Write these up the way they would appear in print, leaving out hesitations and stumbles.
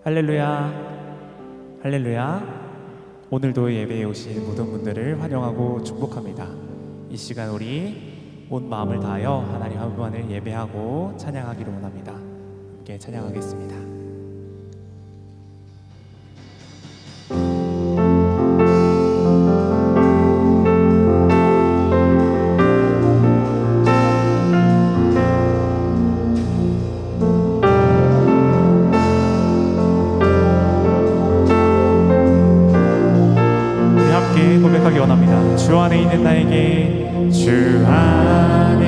할렐루야, 할렐루야. 오늘도 예배에 오신 모든 분들을 환영하고 축복합니다. 이 시간 우리 온 마음을 다하여 하나님 한 분만을 예배하고 찬양하기를 원합니다. 함께 찬양하겠습니다. 고백하기 원합니다. 주 안에 있는 나에게, 주 안에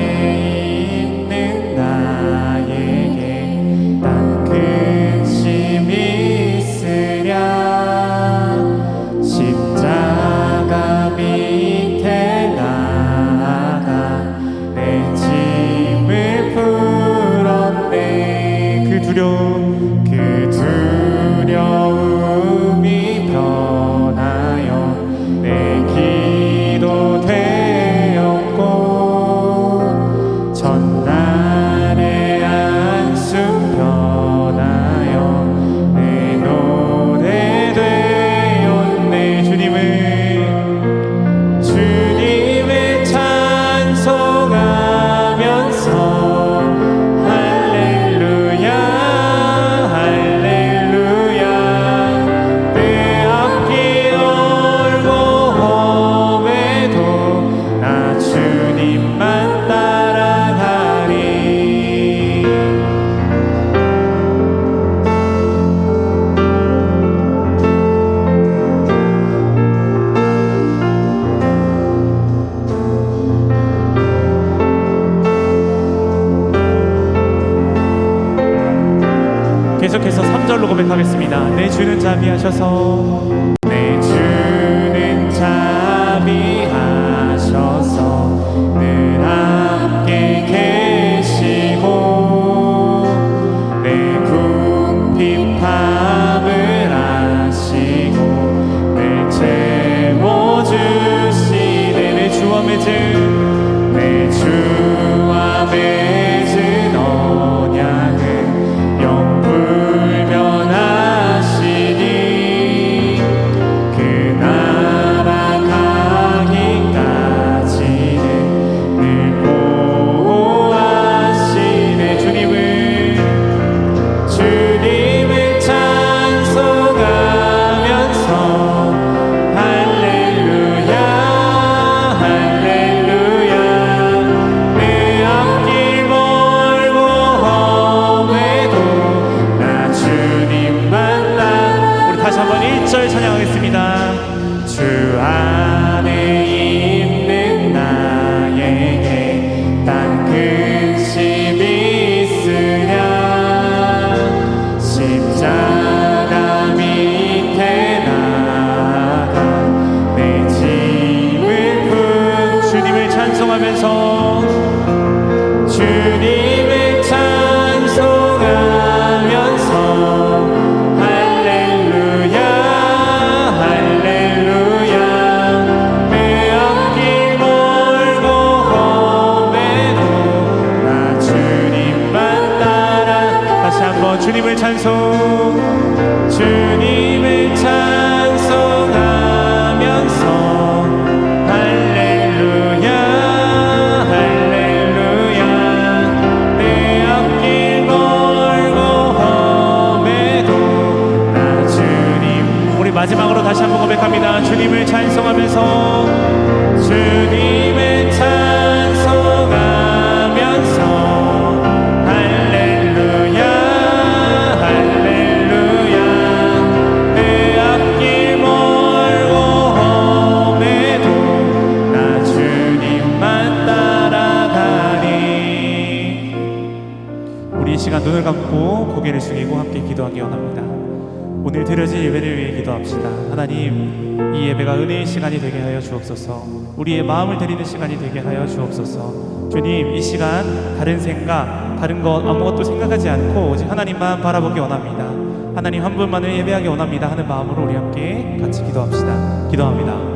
있는 나에게 난 근심이 있으랴. 십자가 밑에 나아가 내 짐을 풀었네. 그 두려움이 변하여 내 기도 되었고, 전날의 안수 변하여 내 노래 되었네. 주님을 찬송하면서 할렐루야, 할렐루야. 내 앞길 주님만 따라가리. 계속해서 3절로 고백하겠습니다. 내 주는 자비하셔서, 내 주는 자비하셔서 늘 함께 계시고, 내 궁핍함을 아시고 늘 채워주시네. 내 주와 맺은 언약은 영불면하시니, 그 나라 가기까지는 늘 보호하시네. 주님을 찬송하면서 할렐루야, 할렐루야. 내 앞길 멀고 험해도 나 주님만 우리 다시 한번 1절 찬양하겠습니다. 주 안에 있는 나에게 난 근심이 있으랴. 십자가 밑에 나아가 내 짐을 주님을 찬송하면서 할렐루야, 할렐루야. 내 앞길 멀고 험해도 나 주님만 따라. 다시 한번 주님을 찬송하면서 할렐루야, 할렐루야. 내 앞길 멀고 험해도 나 우리 마지막으로 다시 한번 고백합니다. 주님을 찬송하면서 할렐루야, 할렐루야. 내 앞길 멀고 험해도 나 주님만 따라가리. 우리 이 시간 눈을 감고 고개를 숙이고 함께 기도하기 원합니다. 오늘 드려질 예배를 위해 기도합시다. 하나님, 이 예배가 은혜의 시간이 되게 하여 주옵소서. 우리의 마음을 드리는 시간이 되게 하여 주옵소서. 주님, 이 시간 다른 생각, 다른 것 아무것도 생각하지 않고 오직 하나님만 바라보기 원합니다. 하나님 한 분만을 예배하기 원합니다 하는 마음으로 우리 함께 같이 기도합시다. 기도합니다.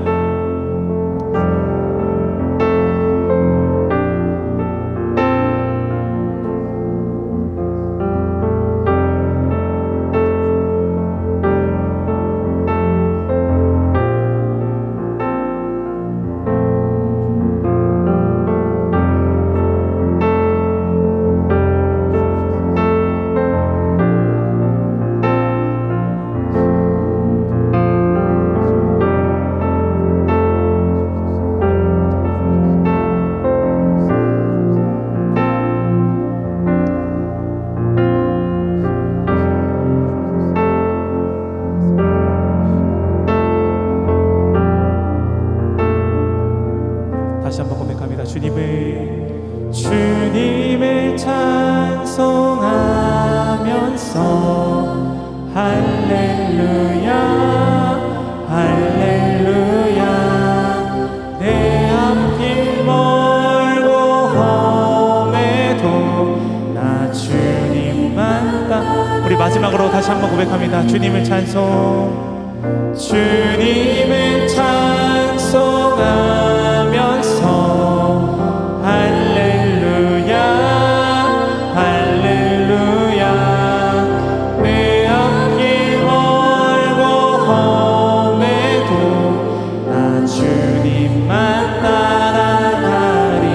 할렐루야 할렐루야 내 앞길 멀고 험해도 나 주님만 따. 우리 마지막으로 다시 한번 고백합니다. 주님을 찬송, 주님을 찬송하면서 할렐루야 할렐루야 내 앞길 멀고 험해도 나 주님만 따라가리.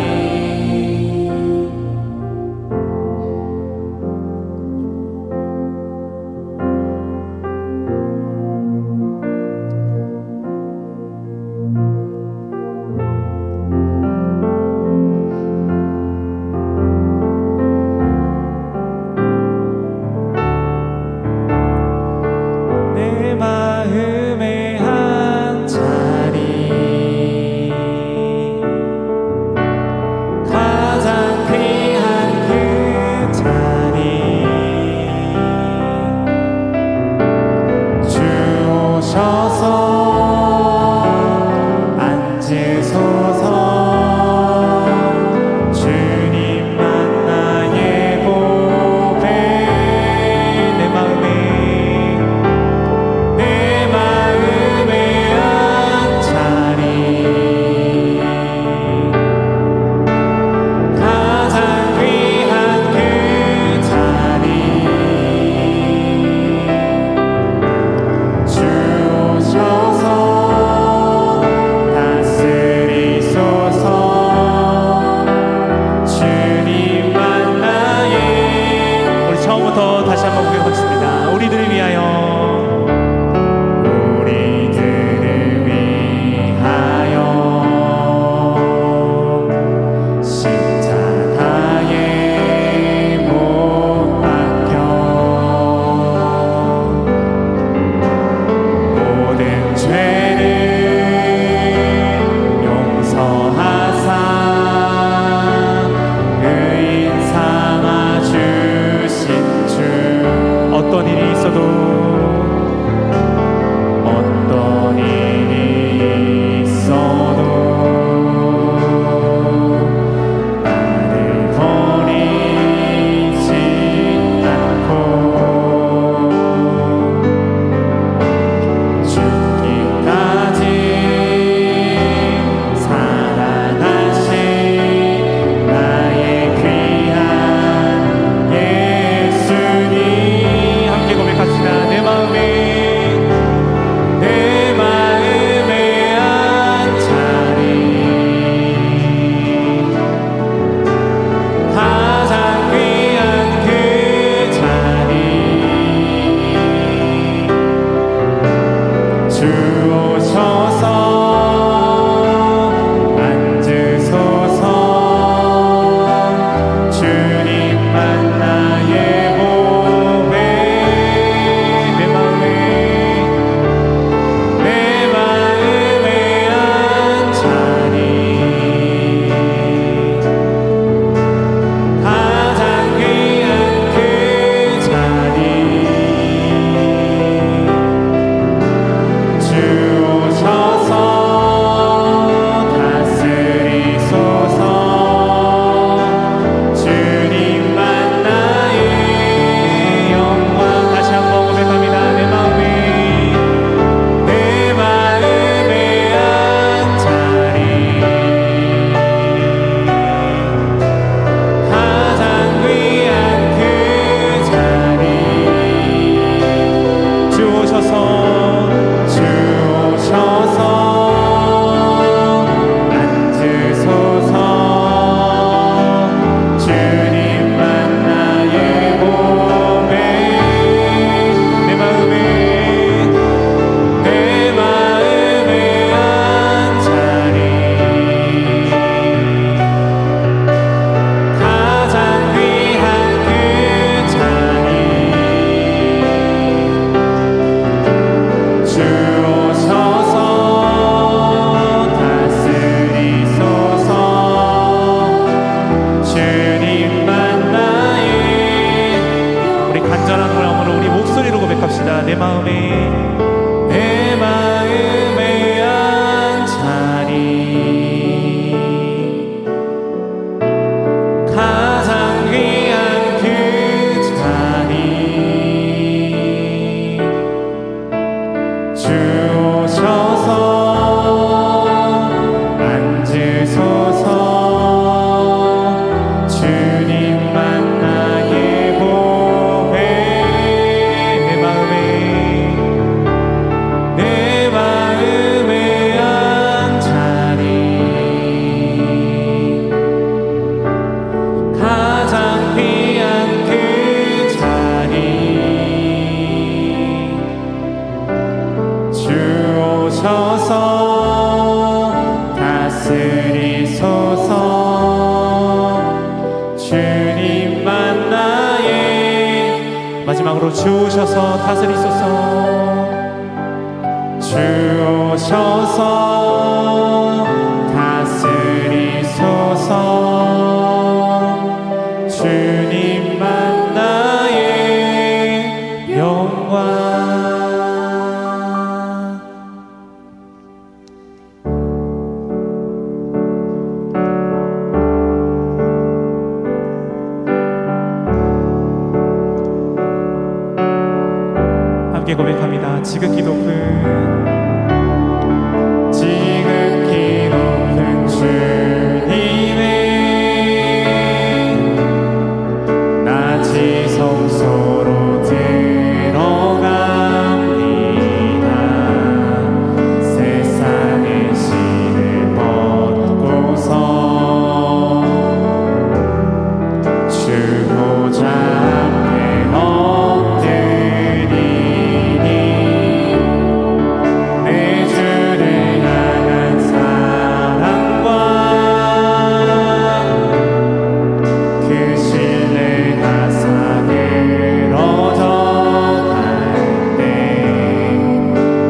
내 마음의 한 자리 가장 귀한 그 자리 주 오셔서 앉으소서. 주님만 나의 보배. 내 마음의 한 자리 가장 귀한 그 자리 주 오셔서 다스리소서. 주님만 나의. 우리 처음부터 다시 한번 고백하겠습니다. 우리들을 위하여 십자가에 못 박혀 모든 죄를 용서하사 의인 삼아 주신 주. 어떤 일이 있어도 간절한 마음으로 우리 목소리로 고백합시다. 내 마음에 한 자리 가장 귀한 그 자리 주 오셔서 앉으소서 주님만 나의 보배 내 마음에 한 자리 가장 귀한 그 자리 주 오셔서 다스리소서 주님만 나의 마지막으로 주 오셔서 다스리소서 주 오셔서 다스리소서 주님만 나의 영광. 함께 고백합니다. 지극히 높은 주님의 나 지성소로 들어갑니다. 세상의 신을 벗고서 주 보좌 앞에 엎드리니 내 주를 향한 사랑과 그 신뢰가 사그러져 갈 때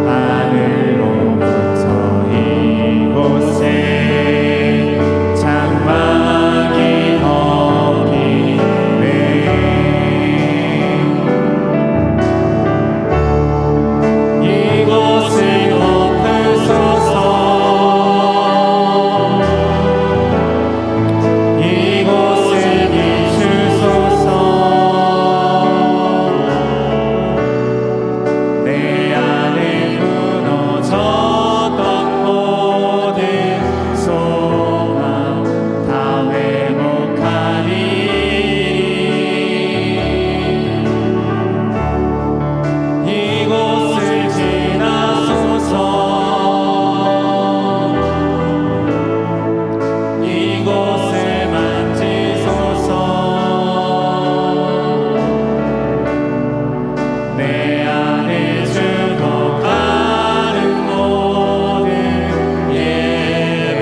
하늘로부터 이곳에 장막이 덮이네. 이곳을 덮으소서 이곳을 비추소서 내 안에 무너졌던 모든 소망 다 회복하리. 이곳을 지나소서 이곳을 만지소서 내 안에 죽어가는 모든 예배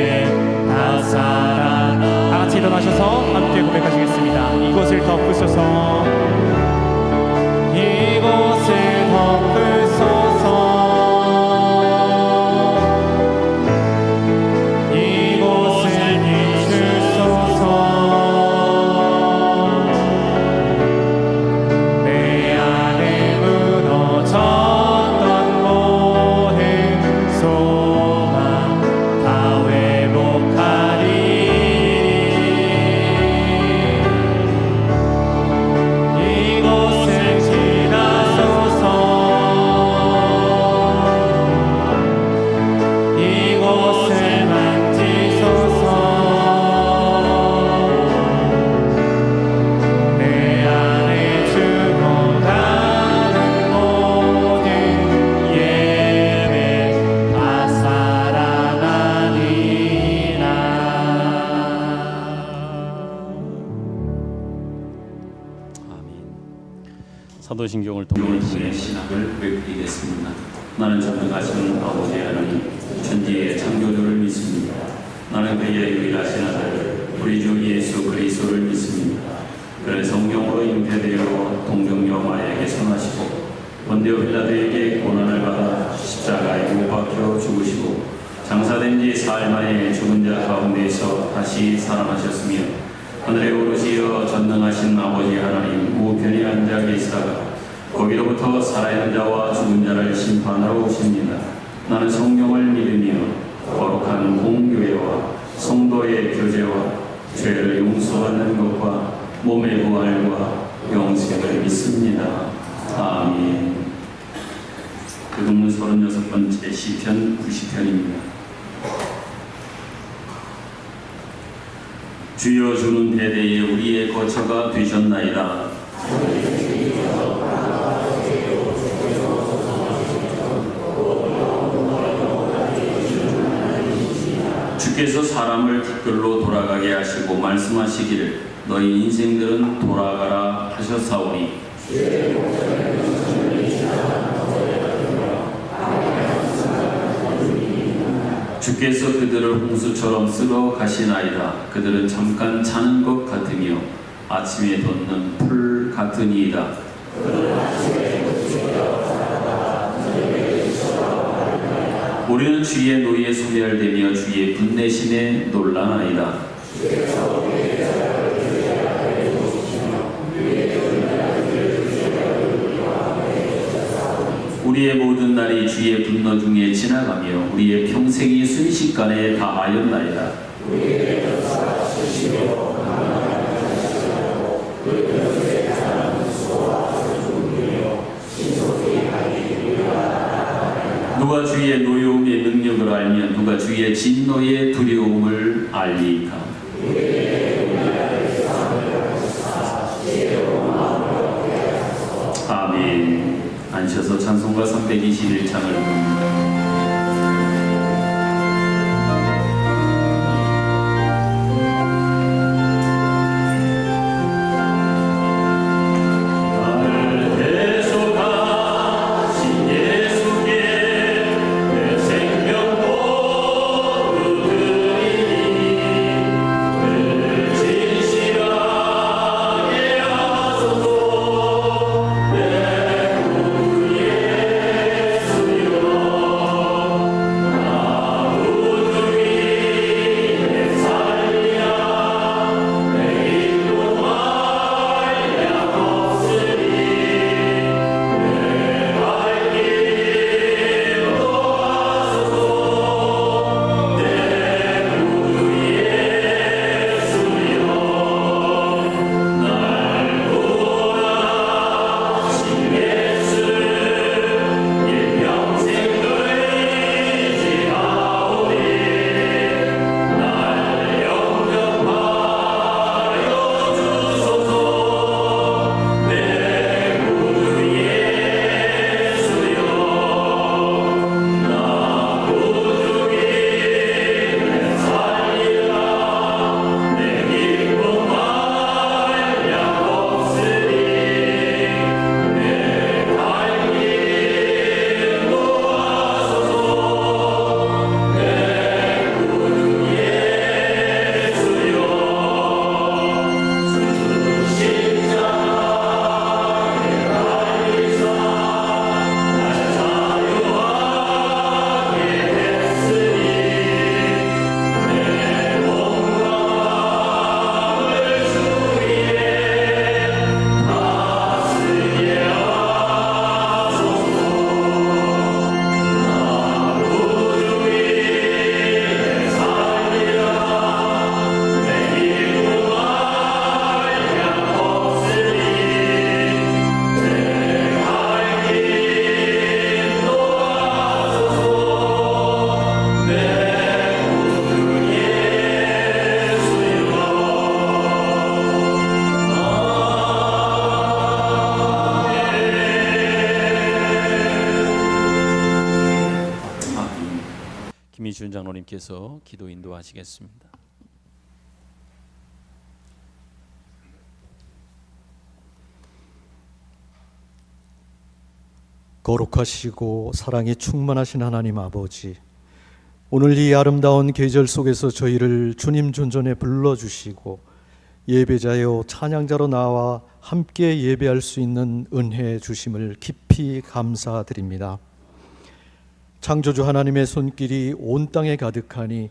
다 살아나. 다같이 일어나셔서 함께 고백하시겠습니다. 이곳을 덮으소서 이곳을 덮으소서 이곳을 비추소서 내 안에 무너졌던 모든 소망 다 회복하리. 이곳을 지나소서 이곳을 만지소서 내 안에 죽어가는 모든 예배 다 살아나리라. 아멘. 사도신경을 통해 신학을 고백드리겠습니다. 나는 전능하신 아버지 하나님 천지의 창조주를 믿습니다. 나는 그의 유일하신 아들 우리 주 예수 그리스도를 믿습니다. 그는 성령으로 잉태되어 동정녀 마리아에게 성하시고 본디오 빌라도에게 고난을 받아 십자가에 못 박혀 죽으시고 장사된 지 사흘 만에 죽은 자 가운데에서 다시 살아나셨으며 하늘에 오르시어 전능하신 아버지 하나님 우편에 앉아 계시다가 거기로부터 살아있는 자와 죽은 자를 심판하러 오십니다. 나는 성령을 믿으며 거룩한 공교회와 성도의 교제와 죄를 용서받는 것과 몸의 부활과 영생을 믿습니다. 아멘. 교동문 36번째 시편 90편입니다. 주여 주는 대대에 우리의 거처가 되셨나이다. 주께서 사람을 뒤끌로 돌아가게 하시고 말씀하시기를 너희 인생들은 돌아가라 하셨사오니 주께서 그들을 홍수처럼 쓸어 가시나이다. 그들은 잠깐 자는 것 같으며 아침에 돋는 풀 같으니이다. 우리는 주의 노에 소멸되며 주의 분내심에 놀라나이다. 우리의 모든 날이 주의 분노 중에 지나가며 우리의 평생이 순식간에 다하였나이다. 누가 주의 노여움의 능력을 알면 누가 주의 진노의 두려움을 알리이까. 아멘. 앉으셔서 찬송가 321장을 부릅니다. 김희준 장로님께서 기도 인도하시겠습니다. 거룩하시고 사랑이 충만하신 하나님 아버지, 오늘 이 아름다운 계절 속에서 저희를 주님 존전에 불러주시고 예배자여 찬양자로 나와 함께 예배할 수 있는 은혜 주심을 깊이 감사드립니다. 창조주 하나님의 손길이 온 땅에 가득하니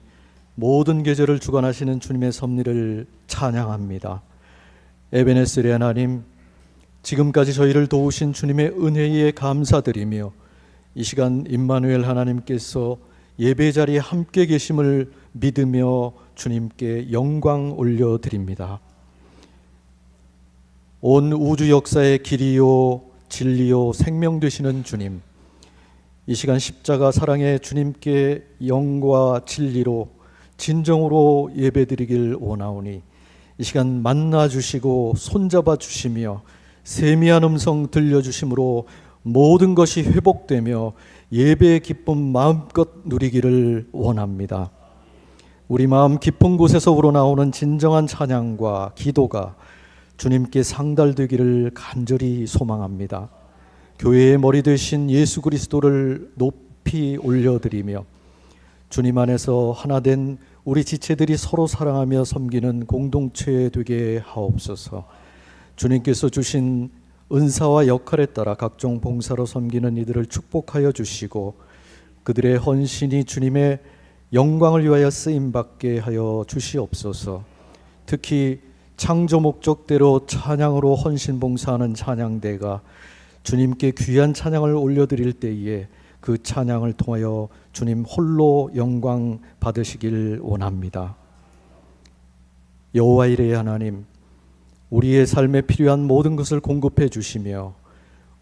모든 계절을 주관하시는 주님의 섭리를 찬양합니다. 에베네셀의 하나님, 지금까지 저희를 도우신 주님의 은혜에 감사드리며 이 시간 임마누엘 하나님께서 예배 자리에 함께 계심을 믿으며 주님께 영광 올려드립니다. 온 우주 역사의 길이요 진리요 생명 되시는 주님, 이 시간 십자가 사랑의 주님께 영과 진리로 진정으로 예배드리길 원하오니 이 시간 만나주시고 손잡아 주시며 세미한 음성 들려주심으로 모든 것이 회복되며 예배의 기쁨 마음껏 누리기를 원합니다. 우리 마음 깊은 곳에서 우러나오는 진정한 찬양과 기도가 주님께 상달되기를 간절히 소망합니다. 교회의 머리 되신 예수 그리스도를 높이 올려드리며 주님 안에서 하나된 우리 지체들이 서로 사랑하며 섬기는 공동체 되게 하옵소서. 주님께서 주신 은사와 역할에 따라 각종 봉사로 섬기는 이들을 축복하여 주시고 그들의 헌신이 주님의 영광을 위하여 쓰임받게 하여 주시옵소서. 특히 창조 목적대로 찬양으로 헌신 봉사하는 찬양대가 주님께 귀한 찬양을 올려드릴 때에 그 찬양을 통하여 주님 홀로 영광 받으시길 원합니다. 여호와 이레의 하나님, 우리의 삶에 필요한 모든 것을 공급해 주시며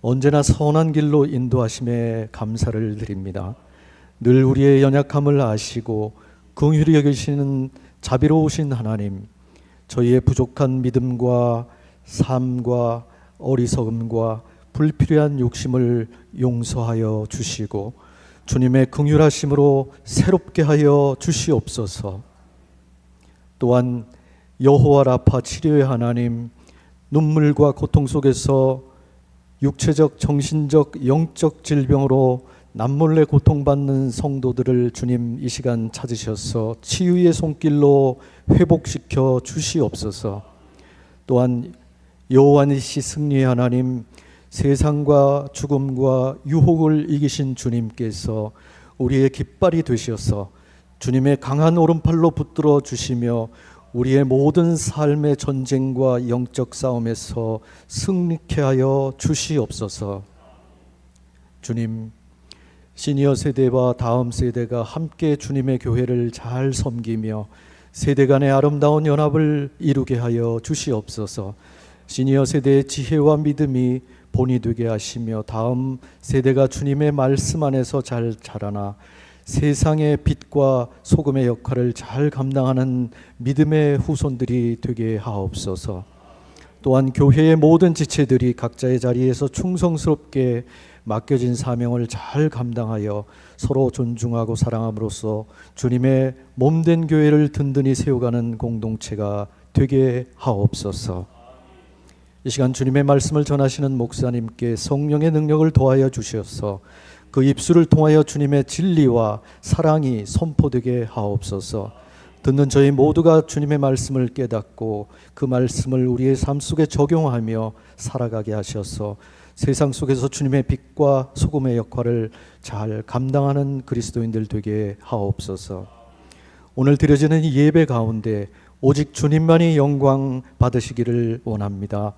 언제나 선한 길로 인도하심에 감사를 드립니다. 늘 우리의 연약함을 아시고 긍휼히 여기시는 자비로우신 하나님, 저희의 부족한 믿음과 삶과 어리석음과 불필요한 욕심을 용서하여 주시고 주님의 긍휼하심으로 새롭게 하여 주시옵소서. 또한 여호와 라파 치료의 하나님, 눈물과 고통 속에서 육체적, 정신적, 영적 질병으로 남몰래 고통받는 성도들을 주님 이 시간 찾으셔서 치유의 손길로 회복시켜 주시옵소서. 또한 여호와니시 승리의 하나님, 세상과 죽음과 유혹을 이기신 주님께서 우리의 깃발이 되셔서 주님의 강한 오른팔로 붙들어 주시며 우리의 모든 삶의 전쟁과 영적 싸움에서 승리케 하여 주시옵소서. 주님, 시니어 세대와 다음 세대가 함께 주님의 교회를 잘 섬기며 세대 간의 아름다운 연합을 이루게 하여 주시옵소서. 시니어 세대의 지혜와 믿음이 본이 되게 하시며 다음 세대가 주님의 말씀 안에서 잘 자라나 세상의 빛과 소금의 역할을 잘 감당하는 믿음의 후손들이 되게 하옵소서. 또한 교회의 모든 지체들이 각자의 자리에서 충성스럽게 맡겨진 사명을 잘 감당하여 서로 존중하고 사랑함으로써 주님의 몸된 교회를 든든히 세워가는 공동체가 되게 하옵소서. 이 시간 주님의 말씀을 전하시는 목사님께 성령의 능력을 더하여 주셔서 그 입술을 통하여 주님의 진리와 사랑이 선포되게 하옵소서. 듣는 저희 모두가 주님의 말씀을 깨닫고 그 말씀을 우리의 삶 속에 적용하며 살아가게 하셔서 세상 속에서 주님의 빛과 소금의 역할을 잘 감당하는 그리스도인들 되게 하옵소서. 오늘 드려지는 이 예배 가운데 오직 주님만이 영광 받으시기를 원합니다.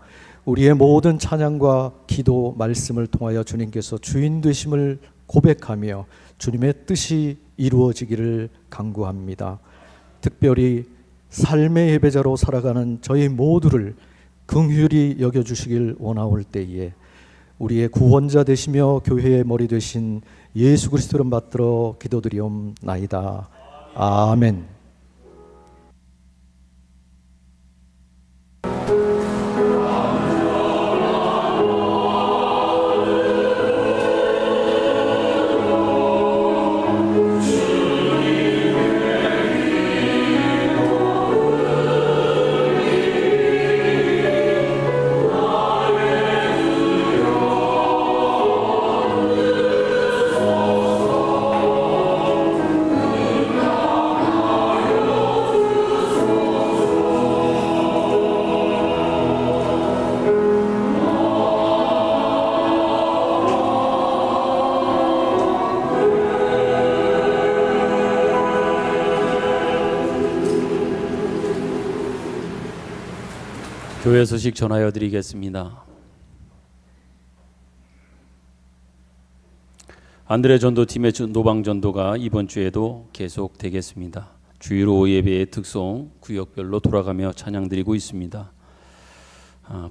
우리의 모든 찬양과 기도, 말씀을 통하여 주님께서 주인 되심을 고백하며 주님의 뜻이 이루어지기를 간구합니다. 특별히 삶의 예배자로 살아가는 저희 모두를 긍휼히 여겨주시길 원하올 때에 우리의 구원자 되시며 교회의 머리 되신 예수 그리스도를 받들어 기도드리옵나이다. 아멘. 교회 소식 전하여 드리겠습니다. 안드레 전도팀의 노방 전도가 이번 주에도 계속되겠습니다. 주일 오후 예배의 특송 구역별로 돌아가며 찬양드리고 있습니다.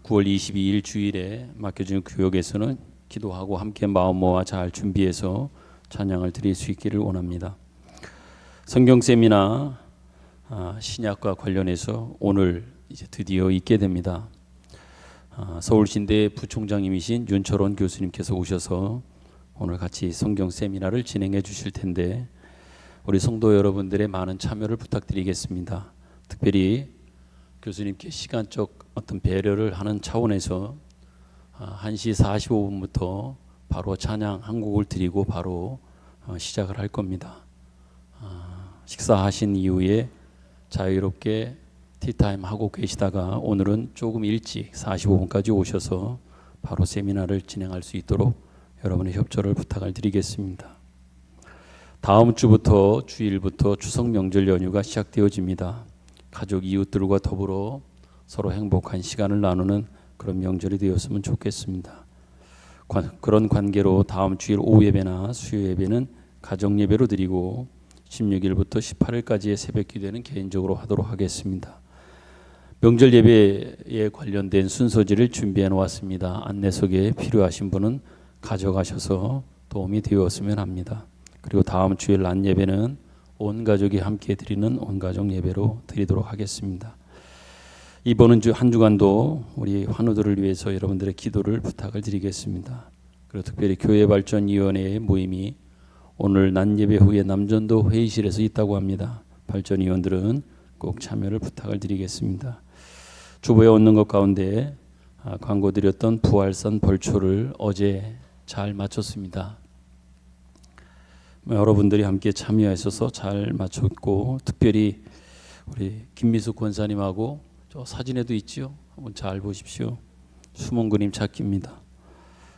9월 22일 주일에 맡겨진 구역에서는 기도하고 함께 마음 모아 잘 준비해서 찬양을 드릴 수 있기를 원합니다. 성경 세미나 신약과 관련해서 오늘 이제 드디어 있게 됩니다. 서울신대 부총장님이신 윤철원 교수님께서 오셔서 오늘 같이 성경 세미나를 진행해 주실 텐데 우리 성도 여러분들의 많은 참여를 부탁드리겠습니다. 특별히 교수님께 시간적 어떤 배려를 하는 차원에서 1시 45분부터 바로 찬양 한 곡을 드리고 바로 시작을 할 겁니다. 식사하신 이후에 자유롭게 티타임 하고 계시다가 오늘은 조금 일찍 45분까지 오셔서 바로 세미나를 진행할 수 있도록 여러분의 협조를 부탁을 드리겠습니다. 다음 주부터 주일부터 추석 명절 연휴가 시작되어집니다. 가족 이웃들과 더불어 서로 행복한 시간을 나누는 그런 명절이 되었으면 좋겠습니다. 그런 관계로 다음 주일 오후 예배나 수요 예배는 가정 예배로 드리고 16일부터 18일까지의 새벽 기도는 개인적으로 하도록 하겠습니다. 명절 예배에 관련된 순서지를 준비해 놓았습니다. 안내석에 필요하신 분은 가져가셔서 도움이 되었으면 합니다. 그리고 다음 주일 낮 예배는 온 가족이 함께 드리는 온 가족 예배로 드리도록 하겠습니다. 이번 주 한 주간도 우리 환우들을 위해서 여러분들의 기도를 부탁을 드리겠습니다. 그리고 특별히 교회발전위원회의 모임이 오늘 낮 예배 후에 남전도 회의실에서 있다고 합니다. 발전위원들은 꼭 참여를 부탁을 드리겠습니다. 주보에 얻는 것 가운데 광고 드렸던 부활산 벌초를 어제 잘 마쳤습니다. 여러분들이 함께 참여하셔서 잘 마쳤고 특별히 우리 김미숙 권사님하고 저 사진에도 있지요. 한번 잘 보십시오. 숨은 그림 찾기입니다.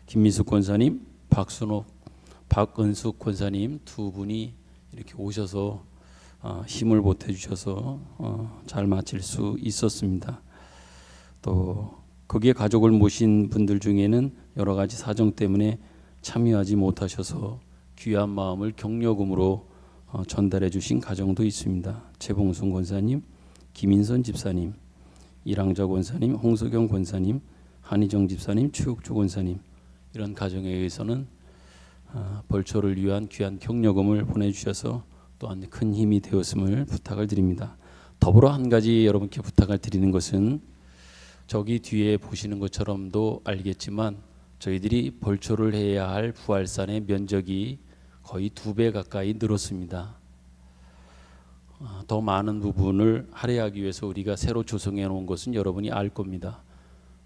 김미숙 권사님, 박은숙 권사님 두 분이 이렇게 오셔서 힘을 보태 주셔서 잘 마칠 수 있었습니다. 또 거기에 가족을 모신 분들 중에는 여러 가지 사정 때문에 참여하지 못하셔서 귀한 마음을 격려금으로 전달해 주신 가정도 있습니다. 최봉순 권사님, 김인선 집사님, 이랑자 권사님, 홍석영 권사님, 한희정 집사님, 최욱주 권사님 이런 가정에 의해서는 벌초를 위한 귀한 격려금을 보내주셔서 또한 큰 힘이 되었음을 부탁을 드립니다. 더불어 한 가지 여러분께 부탁을 드리는 것은 저기 뒤에 보시는 것처럼도 알겠지만 저희들이 벌초를 해야 할 부활산의 면적이 거의 2배 가까이 늘었습니다. 더 많은 부분을 할애하기 위해서 우리가 새로 조성해 놓은 것은 여러분이 알 겁니다.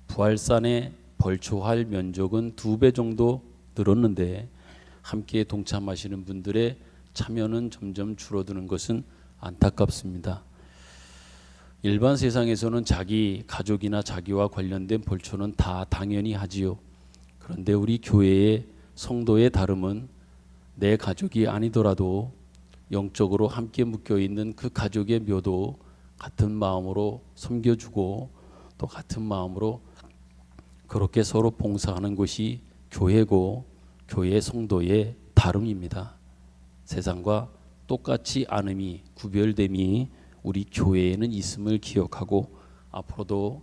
부활산에 벌초할 면적은 2배 정도 늘었는데 함께 동참하시는 분들의 참여는 점점 줄어드는 것은 안타깝습니다. 일반 세상에서는 자기 가족이나 자기와 관련된 벌초는 다 당연히 하지요. 그런데 우리 교회의 성도의 다름은 내 가족이 아니더라도 영적으로 함께 묶여있는 그 가족의 묘도 같은 마음으로 섬겨주고 또 같은 마음으로 그렇게 서로 봉사하는 것이 교회고 교회 성도의 다름입니다. 세상과 똑같이 않음이 구별됨이 우리 교회에는 있음을 기억하고 앞으로도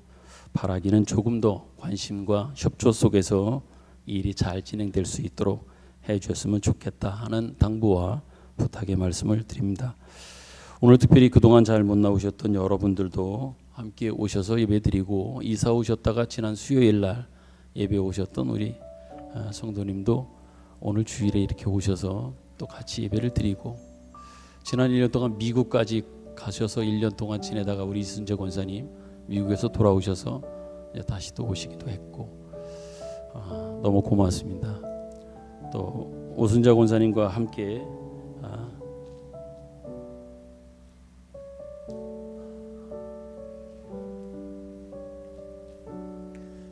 바라기는 조금 더 관심과 협조 속에서 일이 잘 진행될 수 있도록 해주셨으면 좋겠다 하는 당부와 부탁의 말씀을 드립니다. 오늘 특별히 그동안 잘 못 나오셨던 여러분들도 함께 오셔서 예배드리고 이사 오셨다가 지난 수요일 날 예배 오셨던 우리 성도님도 오늘 주일에 이렇게 오셔서 또 같이 예배를 드리고 지난 1년 동안 미국까지 가셔서 1년 동안 지내다가 우리 이순재 권사님 미국에서 돌아오셔서 이제 다시 또 오시기도 했고 너무 고맙습니다. 또 오순자 권사님과 함께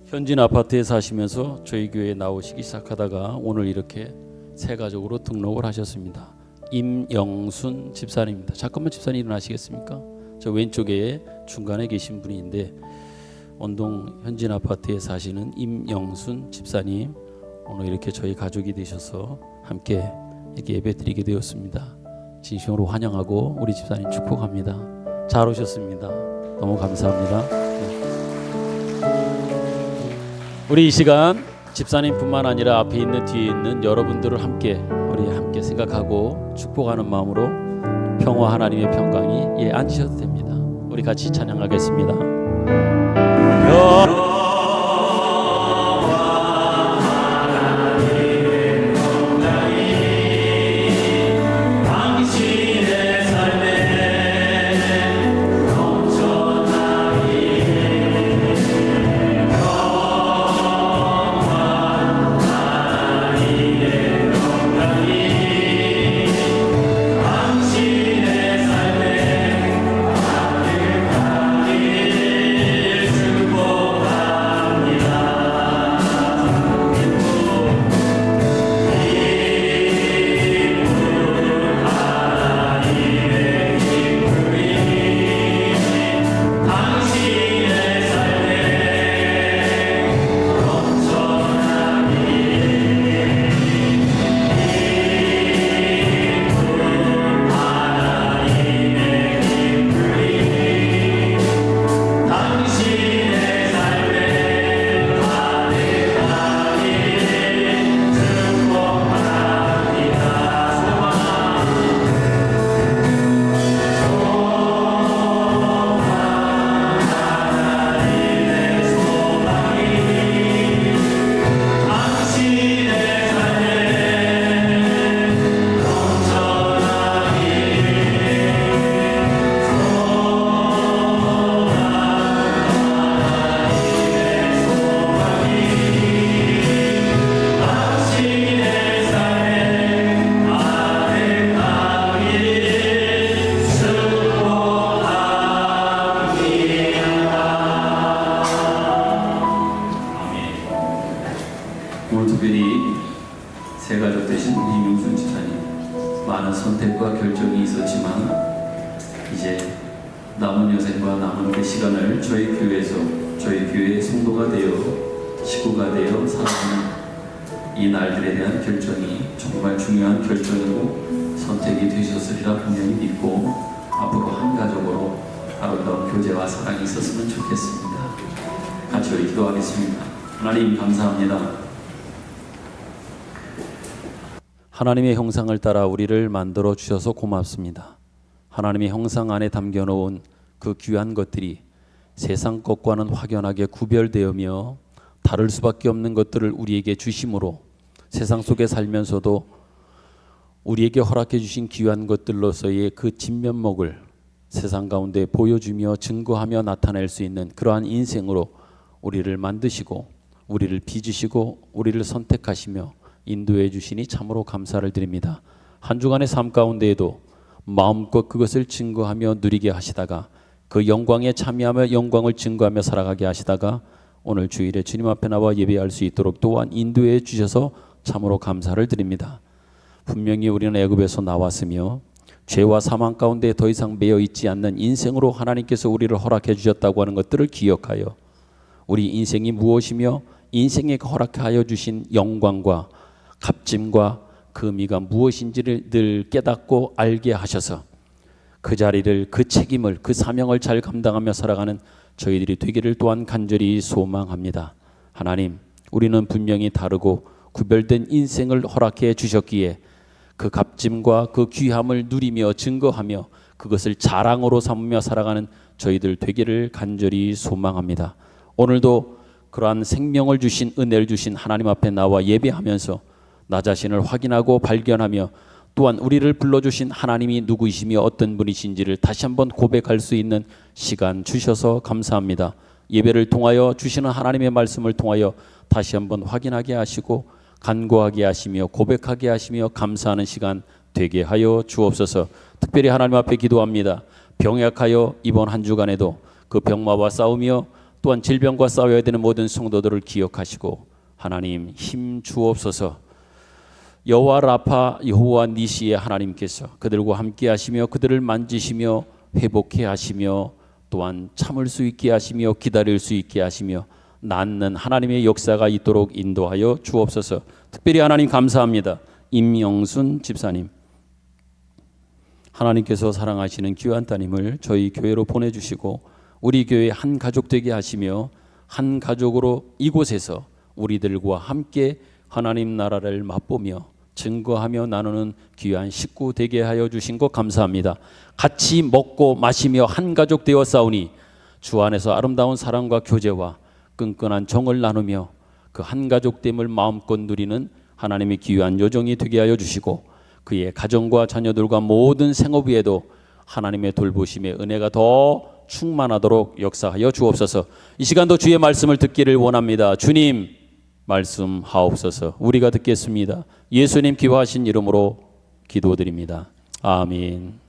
현진 아파트에 사시면서 저희 교회에 나오시기 시작하다가 오늘 이렇게 새 가족으로 등록을 하셨습니다. 임영순 집사님입니다. 잠깐만 집사님 일어나시겠습니까? 저 왼쪽에 중간에 계신 분인데 원동 현진 아파트에 사시는 임영순 집사님 오늘 이렇게 저희 가족이 되셔서 함께 이렇게 예배드리게 되었습니다. 진심으로 환영하고 우리 집사님 축복합니다. 잘 오셨습니다. 너무 감사합니다. 우리 이 시간 집사님뿐만 아니라 앞에 있는 뒤에 있는 여러분들을 우리 함께 생각하고 축복하는 마음으로 평화 하나님의 평강이 앉으셔도 됩니다. 우리 같이 찬양하겠습니다. 오늘 특별히 새 가족 되신 우리 임용순 집사님, 많은 선택과 결정이 있었지만 이제 남은 여생과 남은 그 시간을 저희 교회에서 저희 교회의 성도가 되어 식구가 되어 살아가는 이 날들에 대한 결정이 정말 중요한 결정이고 선택이 되셨으리라 분명히 믿고 앞으로 한 가족으로 아름다운 교제와 사랑이 있었으면 좋겠습니다. 같이 우리 기도하겠습니다. 하나님 감사합니다. 하나님의 형상을 따라 우리를 만들어 주셔서 고맙습니다. 하나님의 형상 안에 담겨 놓은 그 귀한 것들이 세상 것과는 확연하게 구별되으며 다를 수밖에 없는 것들을 우리에게 주심으로 세상 속에 살면서도 우리에게 허락해 주신 귀한 것들로서의 그 진면목을 세상 가운데 보여주며 증거하며 나타낼 수 있는 그러한 인생으로 우리를 만드시고 우리를 빚으시고 우리를 선택하시며 인도해 주시니 참으로 감사를 드립니다. 한 주간의 삶 가운데에도 마음껏 그것을 증거하며 누리게 하시다가 그 영광에 참여하며 영광을 증거하며 살아가게 하시다가 오늘 주일에 주님 앞에 나와 예배할 수 있도록 또한 인도해 주셔서 참으로 감사를 드립니다. 분명히 우리는 애굽에서 나왔으며 죄와 사망 가운데 더 이상 매여 있지 않는 인생으로 하나님께서 우리를 허락해 주셨다고 하는 것들을 기억하여 우리 인생이 무엇이며 인생에 허락하여 주신 영광과 값짐과 그 의미가 무엇인지를 늘 깨닫고 알게 하셔서 그 자리를 그 책임을 그 사명을 잘 감당하며 살아가는 저희들이 되기를 또한 간절히 소망합니다. 하나님, 우리는 분명히 다르고 구별된 인생을 허락해 주셨기에 그 값짐과 그 귀함을 누리며 증거하며 그것을 자랑으로 삼으며 살아가는 저희들 되기를 간절히 소망합니다. 오늘도 그러한 생명을 주신 은혜를 주신 하나님 앞에 나와 예배하면서 나 자신을 확인하고 발견하며 또한 우리를 불러주신 하나님이 누구이시며 어떤 분이신지를 다시 한번 고백할 수 있는 시간 주셔서 감사합니다. 예배를 통하여 주시는 하나님의 말씀을 통하여 다시 한번 확인하게 하시고 간구하게 하시며 고백하게 하시며 감사하는 시간 되게 하여 주옵소서. 특별히 하나님 앞에 기도합니다. 병약하여 이번 한 주간에도 그 병마와 싸우며 또한 질병과 싸워야 되는 모든 성도들을 기억하시고 하나님 힘 주옵소서. 여호와 라파 여호와 니시의 하나님께서 그들과 함께 하시며 그들을 만지시며 회복해 하시며 또한 참을 수 있게 하시며 기다릴 수 있게 하시며 낫는 하나님의 역사가 있도록 인도하여 주옵소서. 특별히 하나님 감사합니다. 임영순 집사님, 하나님께서 사랑하시는 귀한 따님을 저희 교회로 보내주시고 우리 교회 한 가족 되게 하시며 한 가족으로 이곳에서 우리들과 함께 하나님 나라를 맛보며 증거하며 나누는 귀한 식구 되게 하여 주신 것 감사합니다. 같이 먹고 마시며 한 가족 되어 싸우니 주 안에서 아름다운 사랑과 교제와 끈끈한 정을 나누며 그 한 가족됨을 마음껏 누리는 하나님의 귀한 요정이 되게 하여 주시고 그의 가정과 자녀들과 모든 생업 위에도 하나님의 돌보심의 은혜가 더 충만하도록 역사하여 주옵소서. 이 시간도 주의 말씀을 듣기를 원합니다. 주님 말씀하옵소서. 우리가 듣겠습니다. 예수님 기뻐하신 이름으로 기도드립니다. 아멘.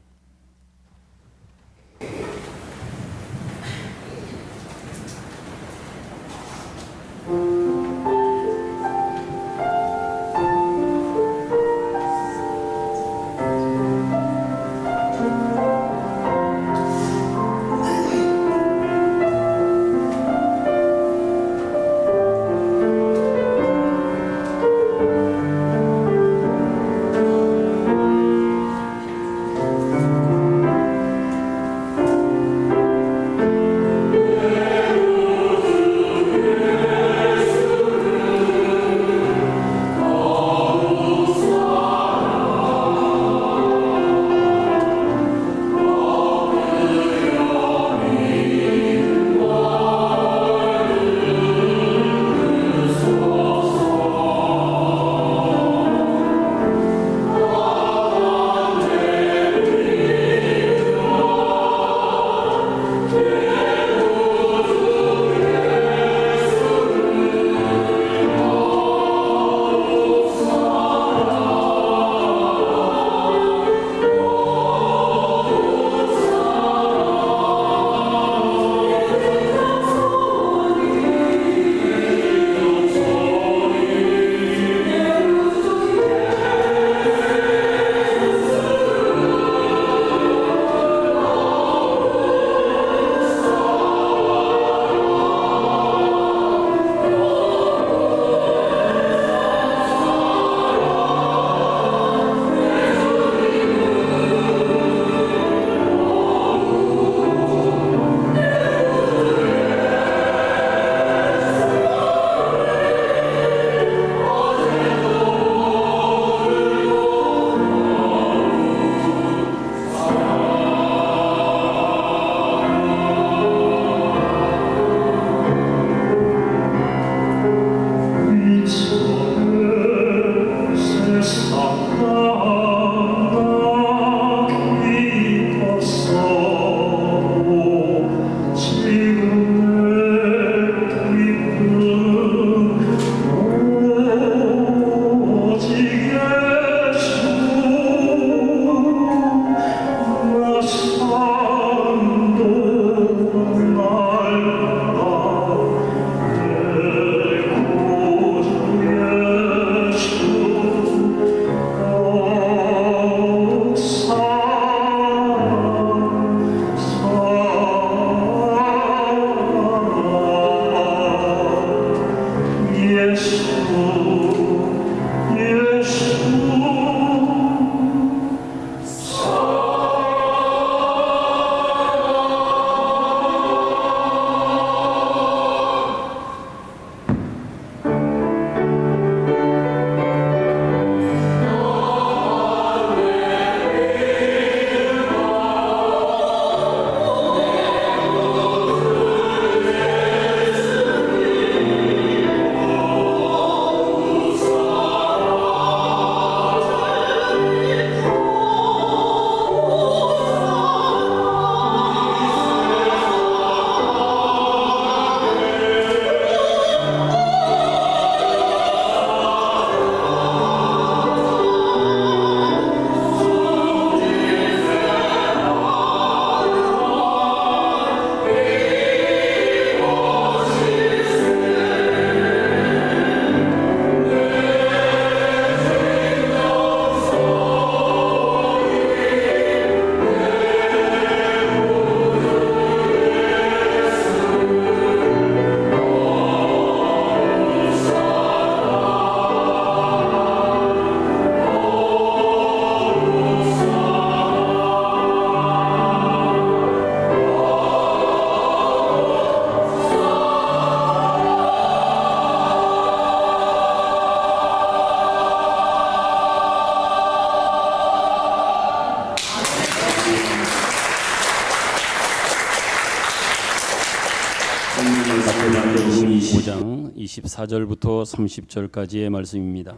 25장 24절부터 30절까지의 말씀입니다.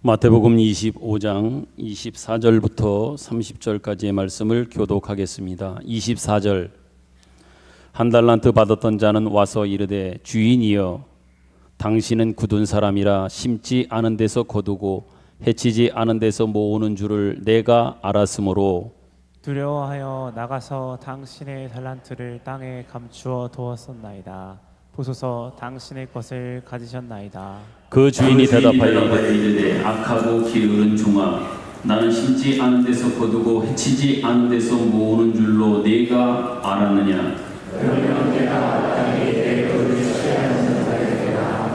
마태복음 25장 24절부터 30절까지의 말씀을 교독하겠습니다. 24절. 한 달란트 받았던 자는 와서 이르되 주인이여 당신은 굳은 사람이라 심지 않은 데서 거두고 해치지 않은 데서 모으는 줄을 내가 알았으므로 두려워하여 나가서 당신의 달란트를 땅에 감추어 두었었나이다. 보소서 당신의 것을 가지셨나이다. 그 주인이 대답하여 이르되 악하고 게으른 종아 나는 심지 않은 데서 거두고 해치지 않은 데서 모으는 줄로 네가 알았느냐. 그러면 내가 땅에 그를 취하는 자에게나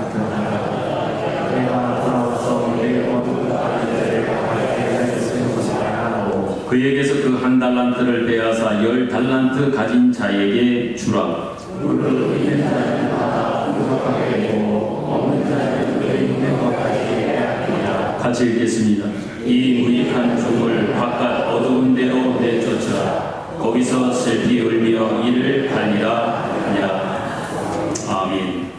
내가 돌아와서 내 거두고 달란트를 갚게 하였을 것이라 하고 그에게서 그 한 달란트를 빼앗아 10달란트 가진 자에게 주라. 물로 있는 자는 다 부족하게 되고 없는 자는 그 있는 것까지 빼앗기라. 같이 읽겠습니다. 이 무익한 종을 바깥 어두운 데로 내쫓으라. 거기서 슬피 울며 이를 갈리라 하냐. 아멘.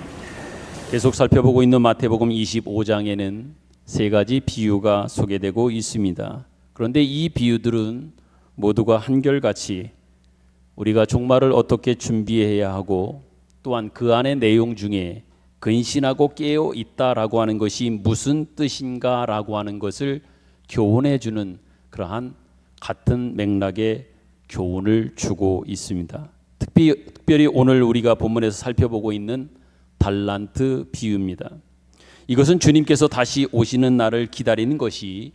계속 살펴보고 있는 마태복음 25장에는 세 가지 비유가 소개되고 있습니다. 그런데 이 비유들은 모두가 한결같이 우리가 종말을 어떻게 준비해야 하고 또한 그 안의 내용 중에 근신하고 깨어 있다라고 하는 것이 무슨 뜻인가라고 하는 것을 교훈해 주는 그러한 같은 맥락의 교훈을 주고 있습니다. 특별히 오늘 우리가 본문에서 살펴보고 있는 달란트 비유입니다. 이것은 주님께서 다시 오시는 날을 기다리는 것이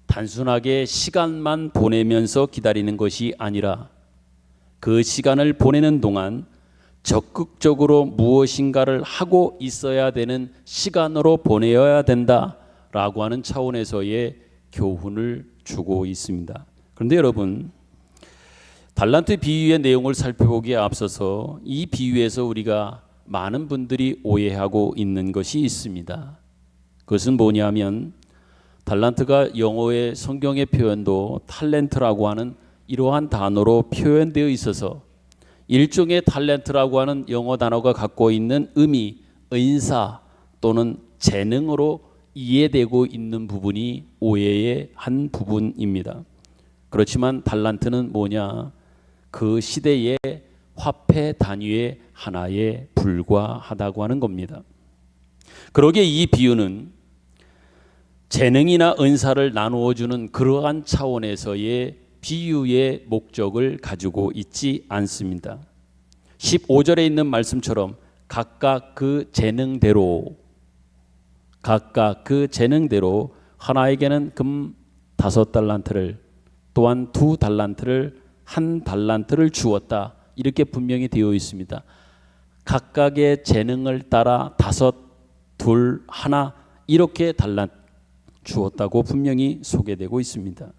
단순하게 시간만 보내면서 기다리는 것이 아니라 그 시간을 보내는 동안 적극적으로 무엇인가를 하고 있어야 되는 시간으로 보내어야 된다라고 하는 차원에서의 교훈을 주고 있습니다. 그런데 여러분, 달란트 비유의 내용을 살펴보기에 앞서서 이 비유에서 우리가 많은 분들이 오해하고 있는 것이 있습니다. 그것은 뭐냐면 달란트가 영어의 성경의 표현도 탤런트라고 하는 이러한 단어로 표현되어 있어서 일종의 탤런트라고 하는 영어 단어가 갖고 있는 의미, 은사 또는 재능으로 이해되고 있는 부분이 오해의 한 부분입니다. 그렇지만 달란트는 뭐냐? 그 시대의 화폐 단위의 하나에 불과하다고 하는 겁니다. 그러기에 이 비유는 재능이나 은사를 나누어 주는 그러한 차원에서의 비유의 목적을 가지고 있지 않습니다. 15절에 있는 말씀처럼 각각 그 재능대로 하나에게는 금 5달란트를 또한 2달란트를 1달란트를 주었다. 이렇게 분명히 되어 있습니다. 각각의 재능을 따라 5, 2, 1 이렇게 주었다고 분명히 소개되고 있습니다.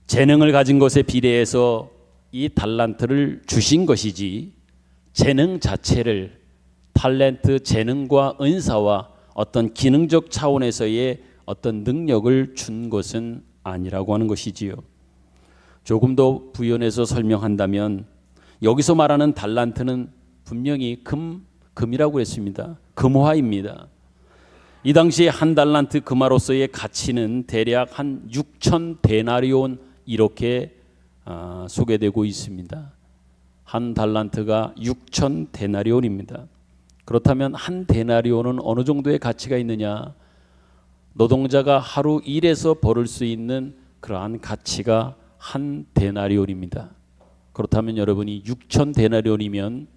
재능을 가진 것에 비례해서 이 달란트를 주신 것이지 재능 자체를 탤런트 재능과 은사와 어떤 기능적 차원에서의 어떤 능력을 준 것은 아니라고 하는 것이지요. 조금 더 부연해서 설명한다면 여기서 말하는 달란트는 분명히 금이라고 했습니다. 금화입니다. 이 당시에 한 달란트 금화로서의 가치는 대략 한 6천 데나리온 이렇게 소개되고 있습니다. 한 달란트가 6천 데나리온입니다. 그렇다면 한 데나리온은 어느 정도의 가치가 있느냐? 노동자가 하루 일해서 벌을 수 있는 그러한 가치가 한 데나리온입니다. 그렇다면 여러분이 6천 데나리온이면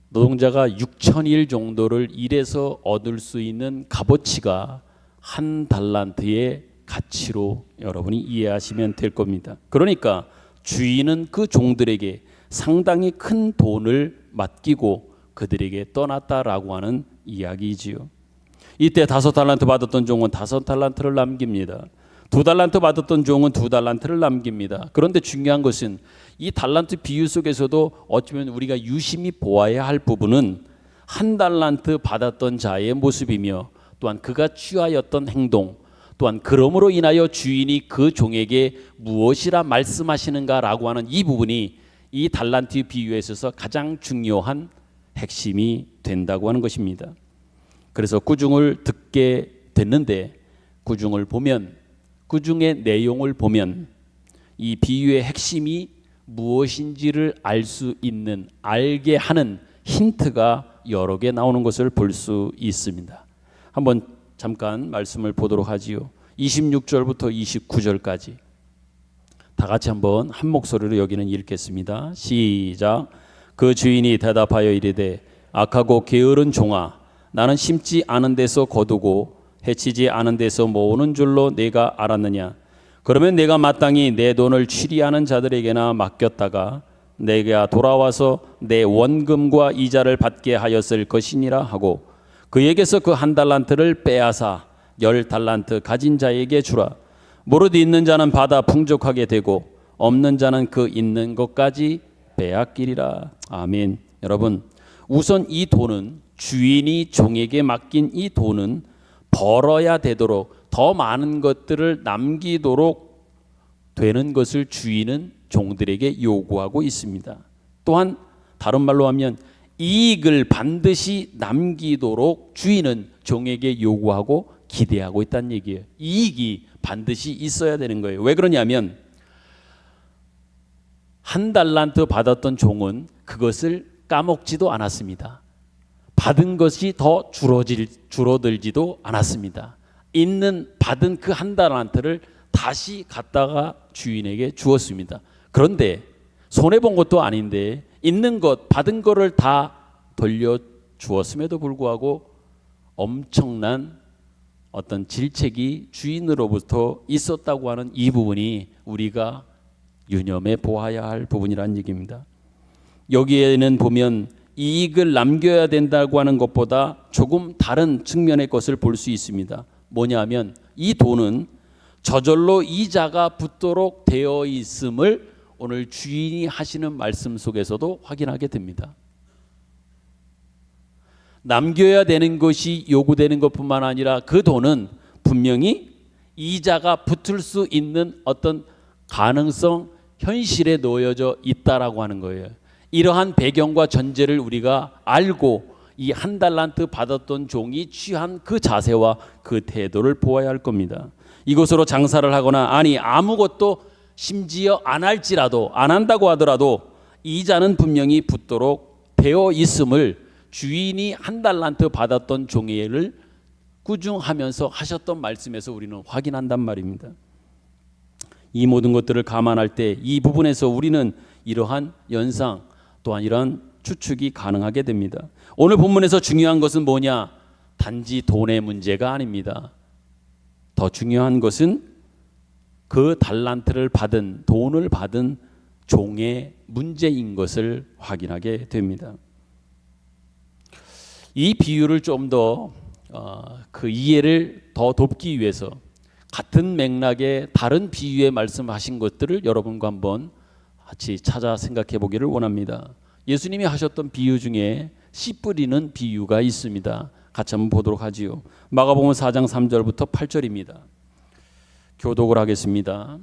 노동자가 6천일 정도를 일해서 얻을 수 있는 값어치가 한 달란트의 가치로 여러분이 이해하시면 될 겁니다. 그러니까 주인은 그 종들에게 상당히 큰 돈을 맡기고 그들에게 떠났다라고 하는 이야기이지요. 이때 5달란트 받았던 종은 5달란트를 남깁니다. 2달란트 받았던 종은 2달란트를 남깁니다. 그런데 중요한 것은 이 달란트 비유 속에서도 어쩌면 우리가 유심히 보아야 할 부분은 한 달란트 받았던 자의 모습이며 또한 그가 취하였던 행동, 또한 그러므로 인하여 주인이 그 종에게 무엇이라 말씀하시는가라고 하는 이 부분이 이 달란트 비유에 있어서 가장 중요한 핵심이 된다고 하는 것입니다. 그래서 구중을 듣게 됐는데 구중을 보면, 구중의 내용을 보면 이 비유의 핵심이 무엇인지를 알 수 있는, 알게 하는 힌트가 여러 개 나오는 것을 볼 수 있습니다. 한번 잠깐 말씀을 보도록 하지요. 26절부터 29절까지 다 같이 한번 한 목소리로 여기는 읽겠습니다. 시작. 그 주인이 대답하여 이르되 악하고 게으른 종아, 나는 심지 않은 데서 거두고 해치지 않은 데서 모으는 줄로 내가 알았느냐. 그러면 내가 마땅히 내 돈을 취리하는 자들에게나 맡겼다가 내가 돌아와서 내 원금과 이자를 받게 하였을 것이니라 하고 그에게서 그 한 달란트를 빼앗아 10달란트 가진 자에게 주라. 무릇 있는 자는 받아 풍족하게 되고 없는 자는 그 있는 것까지 빼앗기리라. 아멘. 여러분, 우선 이 돈은, 주인이 종에게 맡긴 이 돈은 벌어야 되도록, 더 많은 것들을 남기도록 되는 것을 주인은 종들에게 요구하고 있습니다. 또한 다른 말로 하면 이익을 반드시 남기도록 주인은 종에게 요구하고 기대하고 있다는 얘기예요. 이익이 반드시 있어야 되는 거예요. 왜 그러냐면 한 달란트 받았던 종은 그것을 까먹지도 않았습니다. 받은 것이 더 줄어들지도 않았습니다. 받은 그 한 달란트를 다시 갖다가 주인에게 주었습니다. 그런데 손해본 것도 아닌데 있는 것, 받은 거를 다 돌려 주었음에도 불구하고 엄청난 어떤 질책이 주인으로부터 있었다고 하는 이 부분이 우리가 유념해 보아야 할 부분이라는 얘기입니다. 여기에는 보면 이익을 남겨야 된다고 하는 것보다 조금 다른 측면의 것을 볼 수 있습니다. 뭐냐면 이 돈은 저절로 이자가 붙도록 되어 있음을 오늘 주인이 하시는 말씀 속에서도 확인하게 됩니다. 남겨야 되는 것이 요구되는 것뿐만 아니라 그 돈은 분명히 이자가 붙을 수 있는 어떤 가능성, 현실에 놓여져 있다라고 하는 거예요. 이러한 배경과 전제를 우리가 알고 이 한 달란트 받았던 종이 취한 그 자세와 그 태도를 보아야 할 겁니다. 이것으로 장사를 하거나 아니 아무것도 심지어 안 할지라도, 안 한다고 하더라도 이자는 분명히 붙도록 되어 있음을 주인이 한 달란트 받았던 종에를 꾸중하면서 하셨던 말씀에서 우리는 확인한단 말입니다. 이 모든 것들을 감안할 때 이 부분에서 우리는 이러한 연상 또한 이러한 추측이 가능하게 됩니다. 오늘 본문에서 중요한 것은 뭐냐? 단지 돈의 문제가 아닙니다. 더 중요한 것은 그 달란트를 받은, 돈을 받은 종의 문제인 것을 확인하게 됩니다. 이 비유를 좀 더 그 이해를 더 돕기 위해서 같은 맥락의 다른 비유에 말씀하신 것들을 여러분과 한번 같이 찾아 생각해 보기를 원합니다. 예수님이 하셨던 비유 중에 씨 뿌리는 비유가 있습니다. 같이 한번 보도록 하지요. 마가복음 4장 3절부터 8절입니다. 교독을 하겠습니다.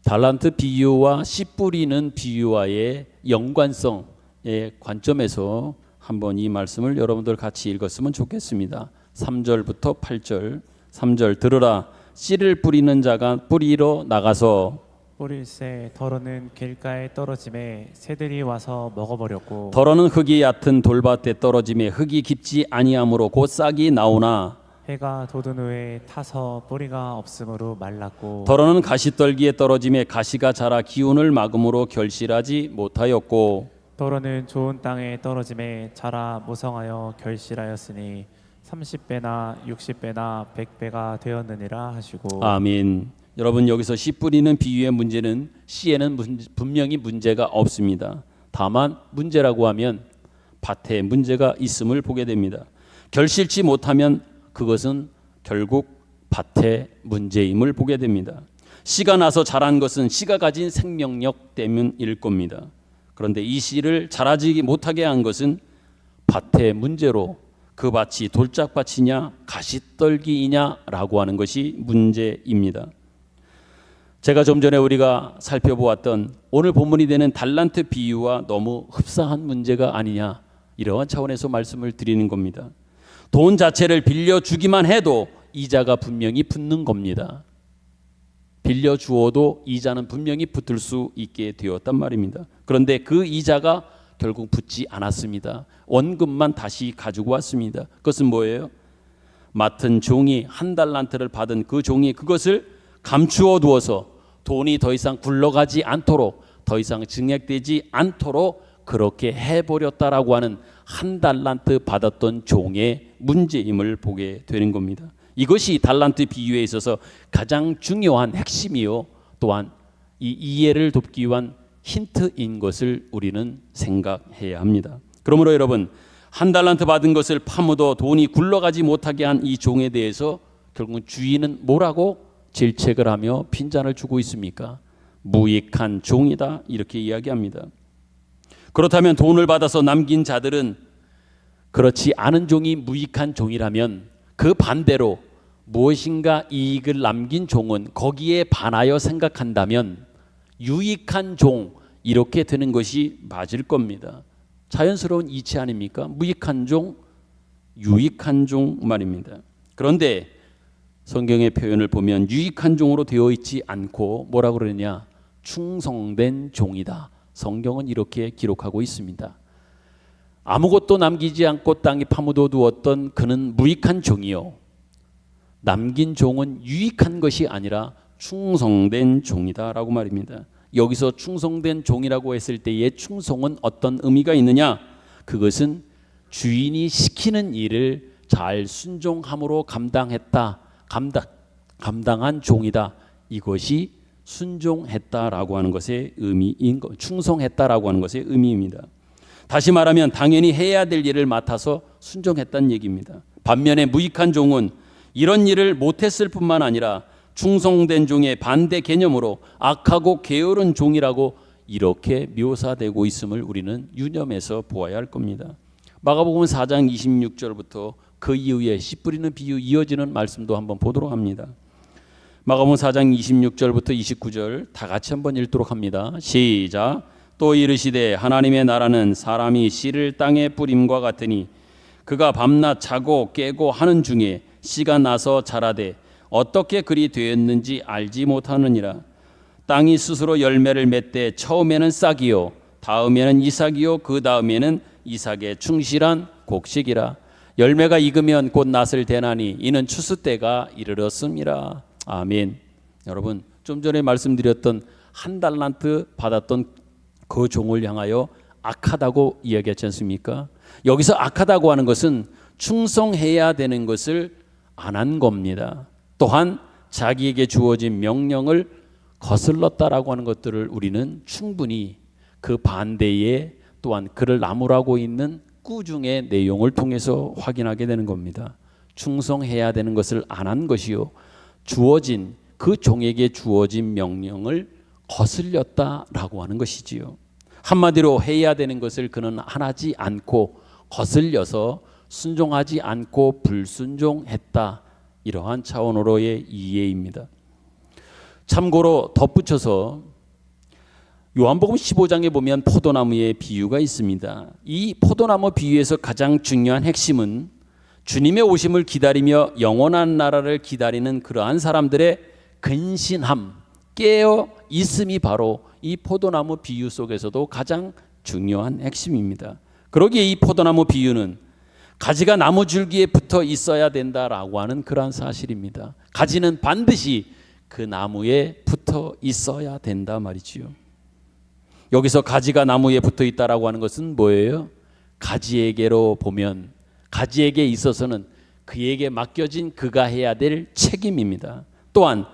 달란트 비유와 씨 뿌리는 비유와의 연관성의 관점에서 한번 이 말씀을 여러분들 같이 읽었으면 좋겠습니다. 3절부터 8절. 3절 들으라. 씨를 뿌리는 자가 뿌리러 나가서 뿌릴새 더러는 길가에 떨어짐에 새들이 와서 먹어버렸고 더러는 흙이 얕은 돌밭에 떨어짐에 흙이 깊지 아니하므로 곧 싹이 나오나 해가 돋은 후에 타서 뿌리가 없으므로 말랐고 더러는 가시떨기에 떨어짐에 가시가 자라 기운을 막음으로 결실하지 못하였고 더러는 좋은 땅에 떨어짐에 자라 무성하여 결실하였으니 30배나 60배나 100배가 되었느니라 하시고. 아멘. 여러분, 여기서 씨 뿌리는 비유의 문제는 씨에는 분명히 문제가 없습니다. 다만 문제라고 하면 밭에 문제가 있음을 보게 됩니다. 결실치 못하면 그것은 결국 밭의 문제임을 보게 됩니다. 씨가 나서 자란 것은 씨가 가진 생명력 때문일 겁니다. 그런데 이 씨를 자라지 못하게 한 것은 밭의 문제로 그 밭이 돌짝밭이냐 가시떨기이냐라고 하는 것이 문제입니다. 제가 좀 전에 우리가 살펴보았던 오늘 본문이 되는 달란트 비유와 너무 흡사한 문제가 아니냐, 이러한 차원에서 말씀을 드리는 겁니다. 돈 자체를 빌려주기만 해도 이자가 분명히 붙는 겁니다. 빌려주어도 이자는 분명히 붙을 수 있게 되었단 말입니다. 그런데 그 이자가 결국 붙지 않았습니다. 원금만 다시 가지고 왔습니다. 그것은 뭐예요? 맡은 종이 한 달란트를 받은 그 종이 그것을 감추어 두어서 돈이 더 이상 굴러가지 않도록, 더 이상 증액되지 않도록 그렇게 해버렸다라고 하는 한 달란트 받았던 종의 문제임을 보게 되는 겁니다. 이것이 달란트 비유에 있어서 가장 중요한 핵심이요, 또한 이 이해를 돕기 위한 힌트인 것을 우리는 생각해야 합니다. 그러므로 여러분, 한 달란트 받은 것을 파묻어 돈이 굴러가지 못하게 한 이 종에 대해서 결국 주인은 뭐라고 질책을 하며 핀잔을 주고 있습니까? 무익한 종이다, 이렇게 이야기합니다. 그렇다면 돈을 받아서 남긴 자들은 그렇지 않은 종이 무익한 종이라면 그 반대로 무엇인가 이익을 남긴 종은 거기에 반하여 생각한다면 유익한 종, 이렇게 되는 것이 맞을 겁니다. 자연스러운 이치 아닙니까? 무익한 종, 유익한 종 말입니다. 그런데 성경의 표현을 보면 유익한 종으로 되어 있지 않고 뭐라고 그러냐? 충성된 종이다. 성경은 이렇게 기록하고 있습니다. 아무것도 남기지 않고 땅에 파묻어 두었던 그는 무익한 종이요, 남긴 종은 유익한 것이 아니라 충성된 종이다라고 말입니다. 여기서 충성된 종이라고 했을 때의 충성은 어떤 의미가 있느냐? 그것은 주인이 시키는 일을 잘 순종함으로 감당한 종이다. 이것이 순종했다라고 하는 것의 의미인 것, 충성했다라고 하는 것의 의미입니다. 다시 말하면 당연히 해야 될 일을 맡아서 순종했다는 얘기입니다. 반면에 무익한 종은 이런 일을 못했을 뿐만 아니라 충성된 종의 반대 개념으로 악하고 게으른 종이라고 이렇게 묘사되고 있음을 우리는 유념해서 보아야 할 겁니다. 마가복음 4장 26절부터 그 이후에 씨 뿌리는 비유 이어지는 말씀도 한번 보도록 합니다. 마가복음 4장 26절부터 29절 다 같이 한번 읽도록 합니다. 시작. 또 이르시되 하나님의 나라는 사람이 씨를 땅에 뿌림과 같으니 그가 밤낮 자고 깨고 하는 중에 씨가 나서 자라되 어떻게 그리 되었는지 알지 못하느니라. 땅이 스스로 열매를 맺되 처음에는 싹이요 다음에는 이삭이요 그 다음에는 이삭의 충실한 곡식이라. 열매가 익으면 곧 낫을 대나니 이는 추수 때가 이르렀음이라. 아멘. 여러분, 좀 전에 말씀드렸던 한 달란트 받았던 그 종을 향하여 악하다고 이야기했지 않습니까? 여기서 악하다고 하는 것은 충성해야 되는 것을 안 한 겁니다. 또한 자기에게 주어진 명령을 거슬렀다라고 하는 것들을 우리는 충분히 그 반대에 또한 그를 나무라고 있는 꾸중의 내용을 통해서 확인하게 되는 겁니다. 충성해야 되는 것을 안 한 것이요, 주어진 그 종에게 주어진 명령을 거슬렸다라고 하는 것이지요. 한마디로 해야 되는 것을 그는 안 하지 않고 거슬려서 순종하지 않고 불순종했다, 이러한 차원으로의 이해입니다. 참고로 덧붙여서 요한복음 15장에 보면 포도나무의 비유가 있습니다. 이 포도나무 비유에서 가장 중요한 핵심은 주님의 오심을 기다리며 영원한 나라를 기다리는 그러한 사람들의 근신함, 깨어 있음이 바로 이 포도나무 비유 속에서도 가장 중요한 핵심입니다. 그러기에 이 포도나무 비유는 가지가 나무 줄기에 붙어 있어야 된다라고 하는 그러한 사실입니다. 가지는 반드시 그 나무에 붙어 있어야 된다 말이지요. 여기서 가지가 나무에 붙어 있다라고 하는 것은 뭐예요? 가지에게로 보면 가지에게 있어서는 그에게 맡겨진 그가 해야 될 책임입니다. 또한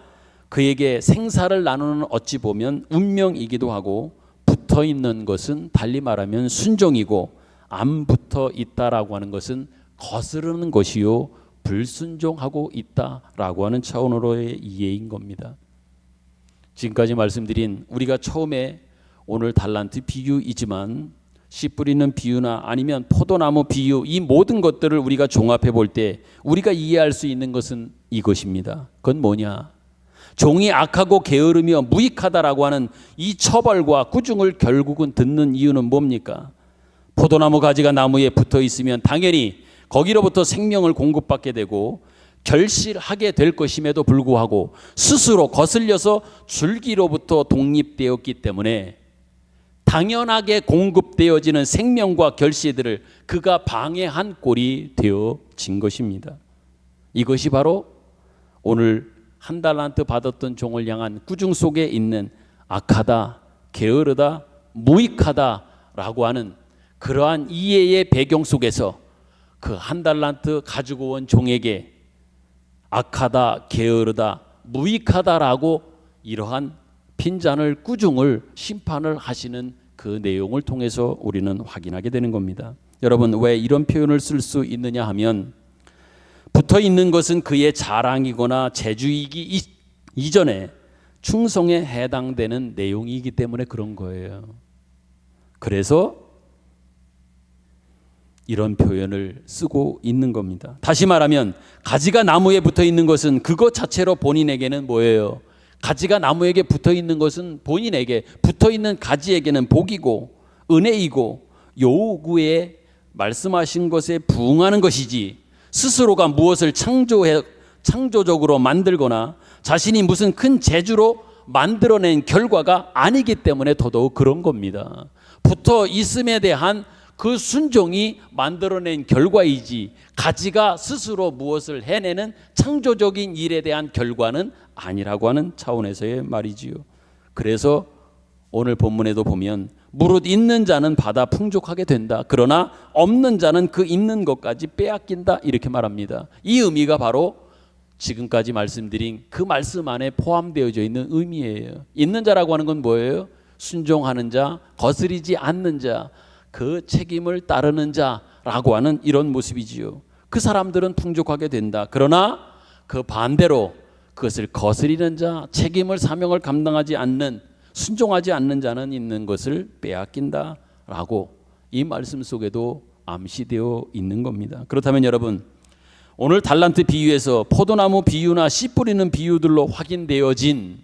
그에게 생사를 나누는 어찌 보면 운명이기도 하고, 붙어 있는 것은 달리 말하면 순종이고, 안 붙어 있다라고 하는 것은 거스르는 것이요 불순종하고 있다라고 하는 차원으로의 이해인 겁니다. 지금까지 말씀드린 우리가 처음에 오늘 달란트 비유이지만 씨 뿌리는 비유나 아니면 포도나무 비유, 이 모든 것들을 우리가 종합해 볼 때 우리가 이해할 수 있는 것은 이것입니다. 그건 뭐냐? 종이 악하고 게으르며 무익하다라고 하는 이 처벌과 꾸중을 결국은 듣는 이유는 뭡니까? 포도나무 가지가 나무에 붙어 있으면 당연히 거기로부터 생명을 공급받게 되고 결실하게 될 것임에도 불구하고 스스로 거슬려서 줄기로부터 독립되었기 때문에 당연하게 공급되어지는 생명과 결실들을 그가 방해한 꼴이 되어진 것입니다. 이것이 바로 오늘 한 달란트 받았던 종을 향한 꾸중 속에 있는 악하다, 게으르다, 무익하다라고 하는 그러한 이해의 배경 속에서 그 한 달란트 가지고 온 종에게 악하다, 게으르다, 무익하다라고 이러한 빈잔을 꾸중을 심판을 하시는 그 내용을 통해서 우리는 확인하게 되는 겁니다. 여러분, 왜 이런 표현을 쓸 수 있느냐 하면 붙어 있는 것은 그의 자랑이거나 재주이기 이전에 충성에 해당되는 내용이기 때문에 그런 거예요. 그래서 이런 표현을 쓰고 있는 겁니다. 다시 말하면 가지가 나무에 붙어 있는 것은 그것 자체로 본인에게는 뭐예요? 가지가 나무에게 붙어 있는 것은 본인에게 붙어 있는 가지에게는 복이고 은혜이고 요구에 말씀하신 것에 부응하는 것이지, 스스로가 무엇을 창조적으로 만들거나 자신이 무슨 큰 재주로 만들어낸 결과가 아니기 때문에 더더욱 그런 겁니다. 붙어 있음에 대한 그 순종이 만들어낸 결과이지, 가지가 스스로 무엇을 해내는 창조적인 일에 대한 결과는 아니라고 하는 차원에서의 말이지요. 그래서 오늘 본문에도 보면 무릇 있는 자는 받아 풍족하게 된다. 그러나 없는 자는 그 있는 것까지 빼앗긴다. 이렇게 말합니다. 이 의미가 바로 지금까지 말씀드린 그 말씀 안에 포함되어져 있는 의미예요. 있는 자라고 하는 건 뭐예요? 순종하는 자, 거스리지 않는 자, 그 책임을 따르는 자라고 하는 이런 모습이지요. 그 사람들은 풍족하게 된다. 그러나 그 반대로 그것을 거스리는 자, 책임을 사명을 감당하지 않는, 순종하지 않는 자는 있는 것을 빼앗긴다라고 이 말씀 속에도 암시되어 있는 겁니다. 그렇다면 여러분, 오늘 달란트 비유에서 포도나무 비유나 씨 뿌리는 비유들로 확인되어진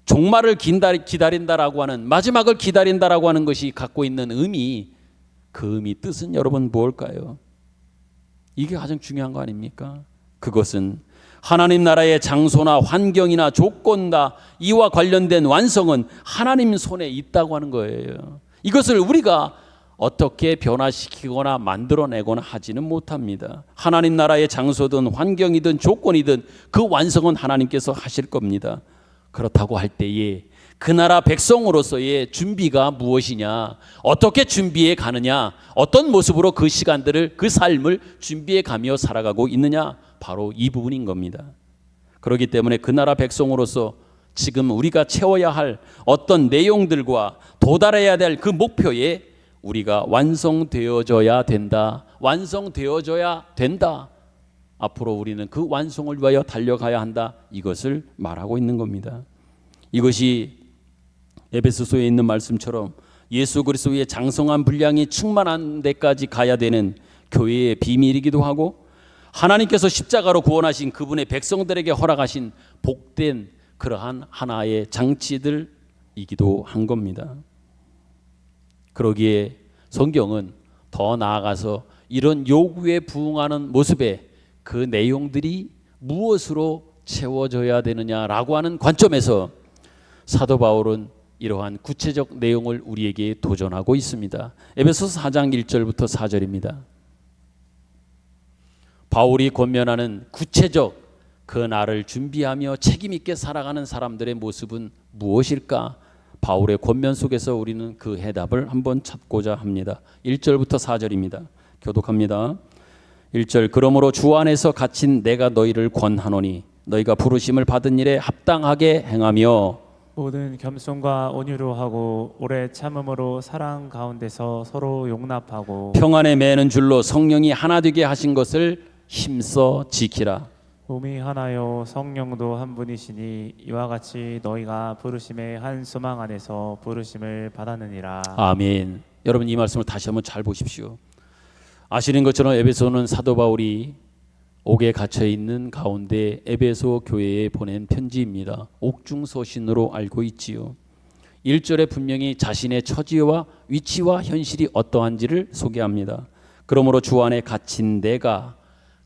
종말을 기다린다라고 하는, 마지막을 기다린다라고 하는 것이 갖고 있는 의미, 그 의미 뜻은 여러분 뭘까요? 이게 가장 중요한 거 아닙니까? 그것은 하나님 나라의 장소나 환경이나 조건다, 이와 관련된 완성은 하나님 손에 있다고 하는 거예요. 이것을 우리가 어떻게 변화시키거나 만들어내거나 하지는 못합니다. 하나님 나라의 장소든 환경이든 조건이든 그 완성은 하나님께서 하실 겁니다. 그렇다고 할 때에 그 나라 백성으로서의 준비가 무엇이냐, 어떻게 준비해 가느냐, 어떤 모습으로 그 시간들을, 그 삶을 준비해 가며 살아가고 있느냐, 바로 이 부분인 겁니다. 그렇기 때문에 그 나라 백성으로서 지금 우리가 채워야 할 어떤 내용들과 도달해야 될 그 목표에 우리가 완성되어져야 된다. 완성되어져야 된다. 앞으로 우리는 그 완성을 위하여 달려가야 한다. 이것을 말하고 있는 겁니다. 이것이 에베소서에 있는 말씀처럼 예수 그리스도의 장성한 분량이 충만한 데까지 가야 되는 교회의 비밀이기도 하고, 하나님께서 십자가로 구원하신 그분의 백성들에게 허락하신 복된 그러한 하나의 장치들이기도 한 겁니다. 그러기에 성경은 더 나아가서 이런 요구에 부응하는 모습에 그 내용들이 무엇으로 채워져야 되느냐라고 하는 관점에서 사도 바울은 이러한 구체적 내용을 우리에게 도전하고 있습니다. 에베소서 4장 1절부터 4절입니다. 바울이 권면하는 구체적 그 날을 준비하며 책임 있게 살아가는 사람들의 모습은 무엇일까? 바울의 권면 속에서 우리는 그 해답을 한번 찾고자 합니다. 1절부터 4절입니다. 교독합니다. 1절, 그러므로 주 안에서 갇힌 내가 너희를 권하노니 너희가 부르심을 받은 일에 합당하게 행하며 모든 겸손과 온유로 하고 오래 참음으로 사랑 가운데서 서로 용납하고 평안에 매는 줄로 성령이 하나 되게 하신 것을 힘써 지키라. 몸이 하나요 성령도 한 분이시니 이와 같이 너희가 부르심의 한 소망 안에서 부르심을 받았느니라. 아멘. 여러분, 이 말씀을 다시 한번 잘 보십시오. 아시는 것처럼 에베소는 사도 바울이 옥에 갇혀 있는 가운데 에베소 교회에 보낸 편지입니다. 옥중서신으로 알고 있지요. 1절에 분명히 자신의 처지와 위치와 현실이 어떠한지를 소개합니다. 그러므로 주 안에 갇힌 내가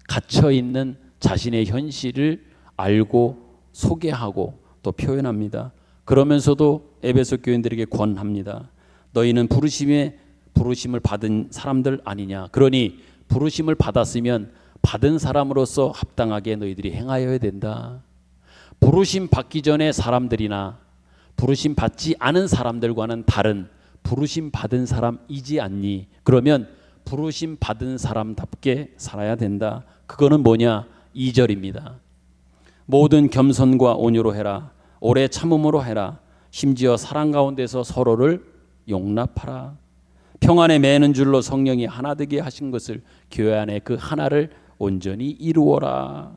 갇혀 있는 자신의 현실을 알고 소개하고 또 표현합니다. 그러면서도 에베소 교인들에게 권합니다. 너희는 부르심을 받은 사람들 아니냐. 그러니 부르심을 받았으면 받은 사람으로서 합당하게 너희들이 행하여야 된다. 부르심 받기 전에 사람들이나 부르심 받지 않은 사람들과는 다른 부르심 받은 사람이지 않니? 그러면 부르심 받은 사람답게 살아야 된다. 그거는 뭐냐? 2절입니다. 모든 겸손과 온유로 해라. 오래 참음으로 해라. 심지어 사랑 가운데서 서로를 용납하라. 평안에 매는 줄로 성령이 하나 되게 하신 것을 교회 안에 그 하나를 온전히 이루어라.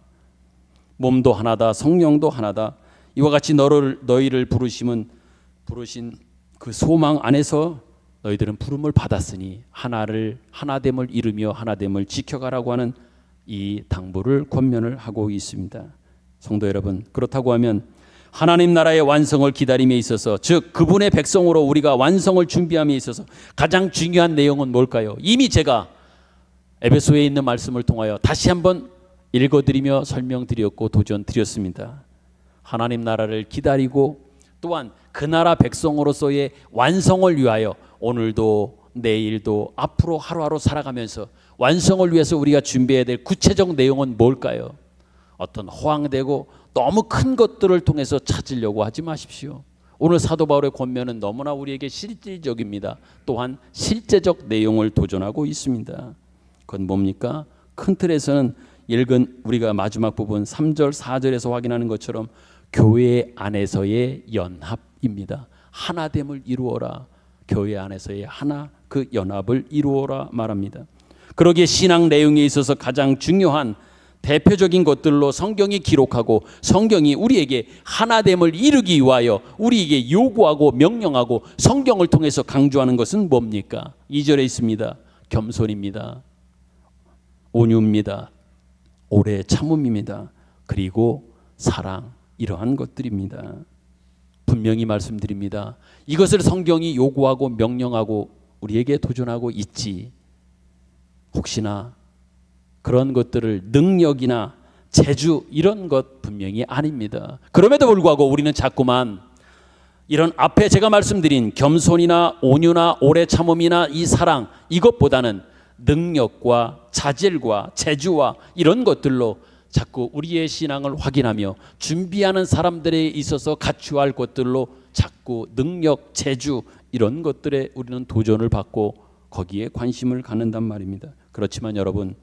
몸도 하나다, 성령도 하나다. 이와 같이 너희를 부르신 그 소망 안에서 너희들은 부름을 받았으니 하나됨을 이루며 하나됨을 지켜가라고 하는 이 당부를 권면을 하고 있습니다. 성도 여러분, 그렇다고 하면 하나님 나라의 완성을 기다림에 있어서, 즉 그분의 백성으로 우리가 완성을 준비함에 있어서 가장 중요한 내용은 뭘까요? 이미 제가 에베소에 있는 말씀을 통하여 다시 한번 읽어드리며 설명드렸고 도전드렸습니다. 하나님 나라를 기다리고 또한 그 나라 백성으로서의 완성을 위하여 오늘도 내일도 앞으로 하루하루 살아가면서 완성을 위해서 우리가 준비해야 될 구체적 내용은 뭘까요? 어떤 허황되고 너무 큰 것들을 통해서 찾으려고 하지 마십시오. 오늘 사도 바울의 권면은 너무나 우리에게 실질적입니다. 또한 실제적 내용을 도전하고 있습니다. 그건 뭡니까? 큰 틀에서는 읽은 우리가 마지막 부분 3절 4절에서 확인하는 것처럼 교회 안에서의 연합입니다. 하나됨을 이루어라. 교회 안에서의 하나, 그 연합을 이루어라 말합니다. 그러기에 신앙 내용에 있어서 가장 중요한 대표적인 것들로 성경이 기록하고 성경이 우리에게 하나됨을 이루기 위하여 우리에게 요구하고 명령하고 성경을 통해서 강조하는 것은 뭡니까? 2절에 있습니다. 겸손입니다. 온유입니다. 오래 참음입니다. 그리고 사랑, 이러한 것들입니다. 분명히 말씀드립니다. 이것을 성경이 요구하고 명령하고 우리에게 도전하고 있지, 혹시나 그런 것들을 능력이나 재주 이런 것 분명히 아닙니다. 그럼에도 불구하고 우리는 자꾸만 이런 앞에 제가 말씀드린 겸손이나 온유나 오래 참음이나 이 사랑, 이것보다는 능력과 자질과 재주와 이런 것들로 자꾸 우리의 신앙을 확인하며 준비하는 사람들에 있어서 갖추어야 할 것들로 자꾸 능력, 재주 이런 것들에 우리는 도전을 받고 거기에 관심을 갖는단 말입니다. 그렇지만 여러분,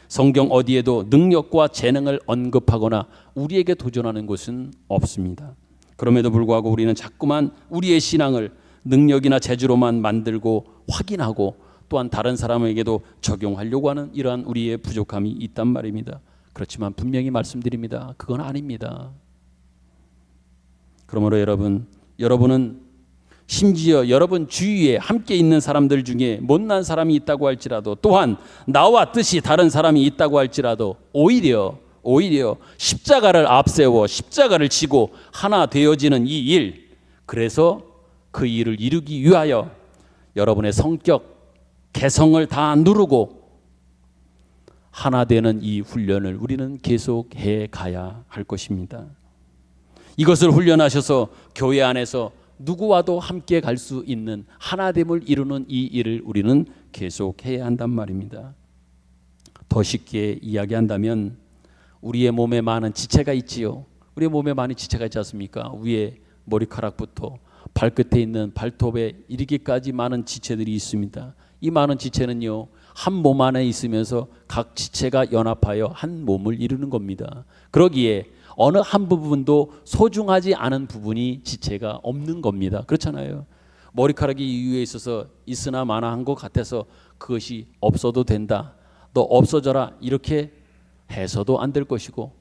성경 어디에도 능력과 재능을 언급하거나 우리에게 도전하는 것은 없습니다. 그럼에도 불구하고 우리는 자꾸만 우리의 신앙을 능력이나 재주로만 만들고 확인하고 또한 다른 사람에게도 적용하려고 하는 이러한 우리의 부족함이 있단 말입니다. 그렇지만 분명히 말씀드립니다. 그건 아닙니다. 그러므로 여러분은 심지어 여러분 주위에 함께 있는 사람들 중에 못난 사람이 있다고 할지라도, 또한 나와 뜻이 다른 사람이 있다고 할지라도 오히려 십자가를 앞세워 십자가를 지고 하나 되어지는 이 일, 그래서 그 일을 이루기 위하여 여러분의 성격, 개성을 다 누르고 하나 되는 이 훈련을 우리는 계속해 가야 할 것입니다. 이것을 훈련하셔서 교회 안에서 누구와도 함께 갈 수 있는 하나됨을 이루는 이 일을 우리는 계속해야 한단 말입니다. 더 쉽게 이야기한다면 우리의 몸에 많은 지체가 있지요. 우리의 몸에 많은 지체가 있지 않습니까? 위에 머리카락부터 발끝에 있는 발톱에 이르기까지 많은 지체들이 있습니다. 이 많은 지체는요, 한 몸 안에 있으면서 각 지체가 연합하여 한 몸을 이루는 겁니다. 그러기에 어느 한 부분도 소중하지 않은 부분이 지체가 없는 겁니다. 그렇잖아요. 머리카락이 이 위에 있어서 있으나 마나 한 것 같아서 그것이 없어도 된다, 너 없어져라, 이렇게 해서도 안 될 것이고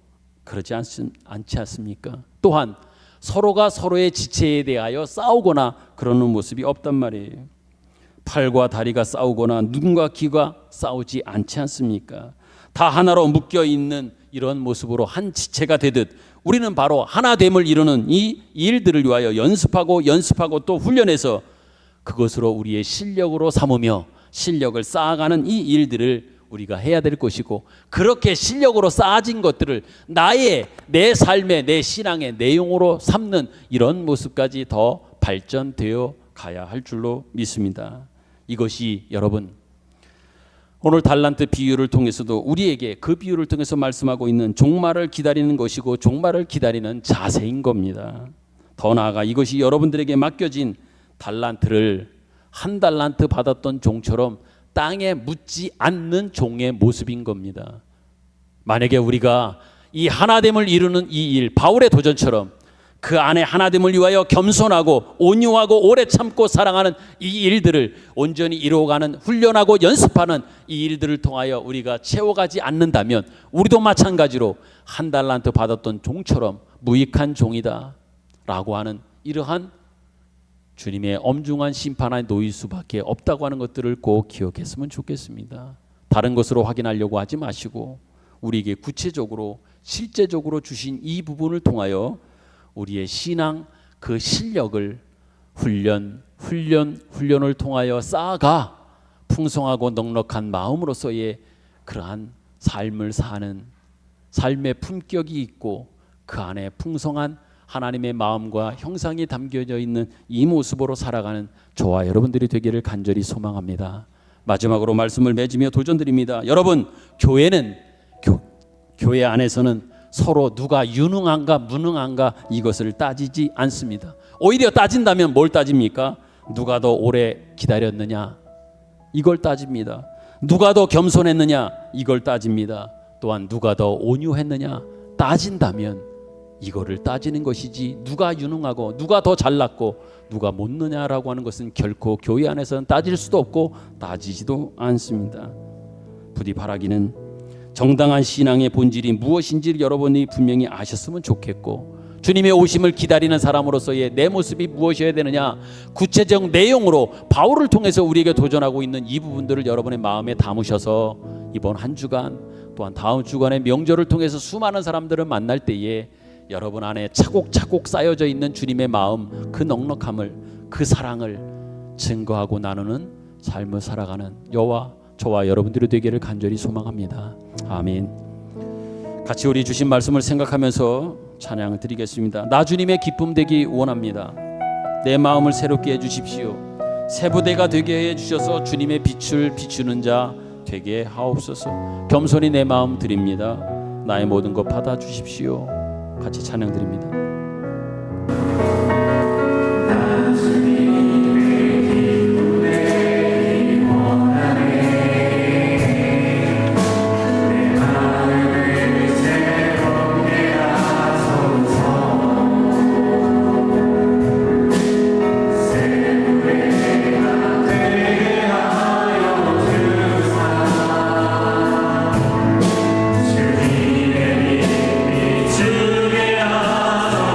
그러지 않지 않습니까? 또한 서로가 서로의 지체에 대하여 싸우거나 그러는 모습이 없단 말이에요. 팔과 다리가 싸우거나 눈과 귀가 싸우지 않지 않습니까? 다 하나로 묶여 있는 이런 모습으로 한 지체가 되듯 우리는 바로 하나됨을 이루는 이 일들을 위하여 연습하고 또 훈련해서 그것으로 우리의 실력으로 삼으며 실력을 쌓아가는 이 일들을 우리가 해야 될 것이고, 그렇게 실력으로 쌓아진 것들을 내 삶의, 내 신앙의 내용으로 삼는 이런 모습까지 더 발전되어 가야 할 줄로 믿습니다. 이것이 여러분 오늘 달란트 비유를 통해서도 우리에게 그 비유를 통해서 말씀하고 있는 종말을 기다리는 것이고 종말을 기다리는 자세인 겁니다. 더 나아가 이것이 여러분들에게 맡겨진 달란트를 한 달란트 받았던 종처럼 땅에 묻지 않는 종의 모습인 겁니다. 만약에 우리가 이 하나됨을 이루는 이 일, 바울의 도전처럼 그 안에 하나됨을 위하여 겸손하고 온유하고 오래 참고 사랑하는 이 일들을 온전히 이루어가는, 훈련하고 연습하는 이 일들을 통하여 우리가 채워가지 않는다면 우리도 마찬가지로 한 달란트 받았던 종처럼 무익한 종이다 라고 하는 이러한 주님의 엄중한 심판에 놓일 수밖에 없다고 하는 것들을 꼭 기억했으면 좋겠습니다. 다른 것으로 확인하려고 하지 마시고 우리에게 구체적으로 실제적으로 주신 이 부분을 통하여 우리의 신앙 그 실력을 훈련을 통하여 쌓아가 풍성하고 넉넉한 마음으로서의 그러한 삶을 사는 삶의 품격이 있고 그 안에 풍성한 하나님의 마음과 형상이 담겨져 있는 이 모습으로 살아가는 저와 여러분들이 되기를 간절히 소망합니다. 마지막으로 말씀을 맺으며 도전드립니다. 여러분, 교회 안에서는 서로 누가 유능한가 무능한가 이것을 따지지 않습니다. 오히려 따진다면 뭘 따집니까? 누가 더 오래 기다렸느냐 이걸 따집니다. 누가 더 겸손했느냐 이걸 따집니다. 또한 누가 더 온유했느냐 따진다면 이거를 따지는 것이지, 누가 유능하고 누가 더 잘났고 누가 못느냐라고 하는 것은 결코 교회 안에서는 따질 수도 없고 따지지도 않습니다. 부디 바라기는 정당한 신앙의 본질이 무엇인지를 여러분이 분명히 아셨으면 좋겠고, 주님의 오심을 기다리는 사람으로서의 내 모습이 무엇이어야 되느냐, 구체적 내용으로 바울을 통해서 우리에게 도전하고 있는 이 부분들을 여러분의 마음에 담으셔서 이번 한 주간 또한 다음 주간의 명절을 통해서 수많은 사람들을 만날 때에 여러분 안에 차곡차곡 쌓여져 있는 주님의 마음, 그 넉넉함을, 그 사랑을 증거하고 나누는 삶을 살아가는 저와 여러분들이 되기를 간절히 소망합니다. 아멘. 같이 우리 주신 말씀을 생각하면서 찬양을 드리겠습니다. 나 주님의 기쁨 되기 원합니다. 내 마음을 새롭게 해주십시오. 새 부대가 되게 해주셔서 주님의 빛을 비추는 자 되게 하옵소서. 겸손히 내 마음 드립니다. 나의 모든 것 받아주십시오. 같이 찬양 드립니다. 주게 하소서.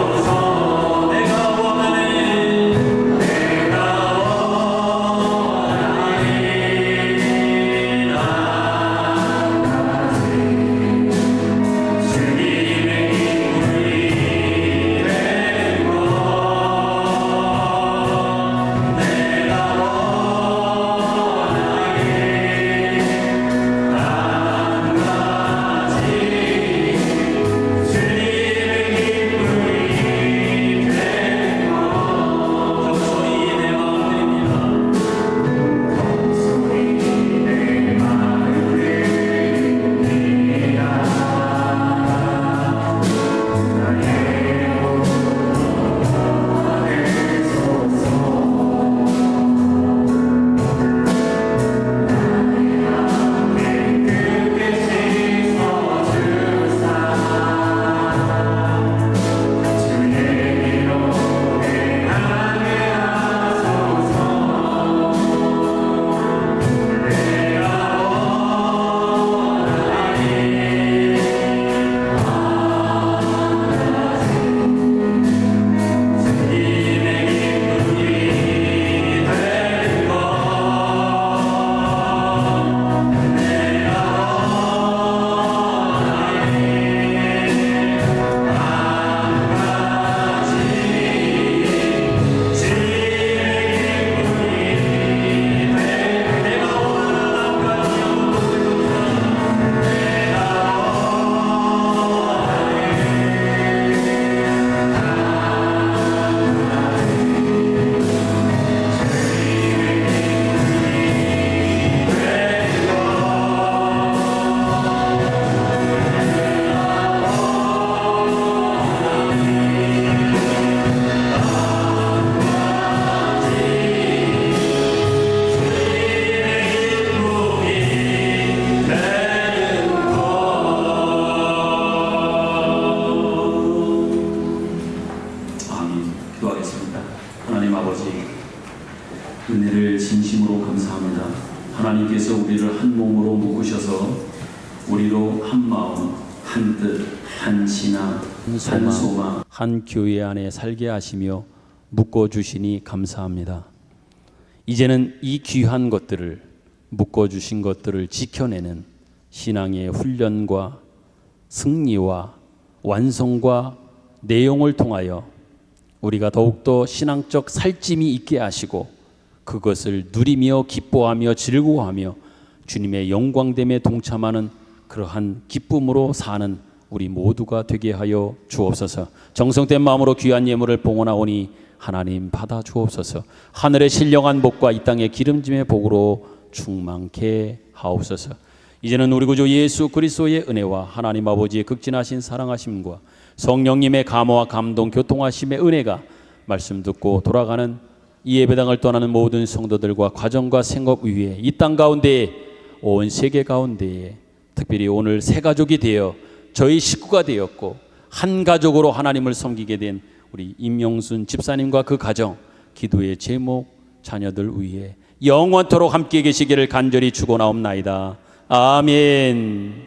한 뜻, 한 신앙, 한 소망, 한 교회 안에 살게 하시며 묶어주시니 감사합니다. 이제는 이 귀한 것들을, 묶어주신 것들을 지켜내는 신앙의 훈련과 승리와 완성과 내용을 통하여 우리가 더욱더 신앙적 살찜이 있게 하시고 그것을 누리며 기뻐하며 즐거워하며 주님의 영광됨에 동참하는 그러한 기쁨으로 사는 우리 모두가 되게 하여 주옵소서. 정성된 마음으로 귀한 예물을 봉헌하오니 하나님 받아 주옵소서. 하늘의 신령한 복과 이 땅의 기름짐의 복으로 충만케 하옵소서. 이제는 우리 구주 예수 그리스도의 은혜와 하나님 아버지의 극진하신 사랑하심과 성령님의 감화와 감동 교통하심의 은혜가 말씀 듣고 돌아가는 이 예배당을 떠나는 모든 성도들과 가정과 생업 위에 이 땅 가운데에 온 세계 가운데에 특별히 오늘 새 가족이 되어 저희 식구가 되었고 한 가족으로 하나님을 섬기게 된 우리 임영순 집사님과 그 가정, 기도의 제목, 자녀들 위에 영원토록 함께 계시기를 간절히 축원하옵나이다. 아멘.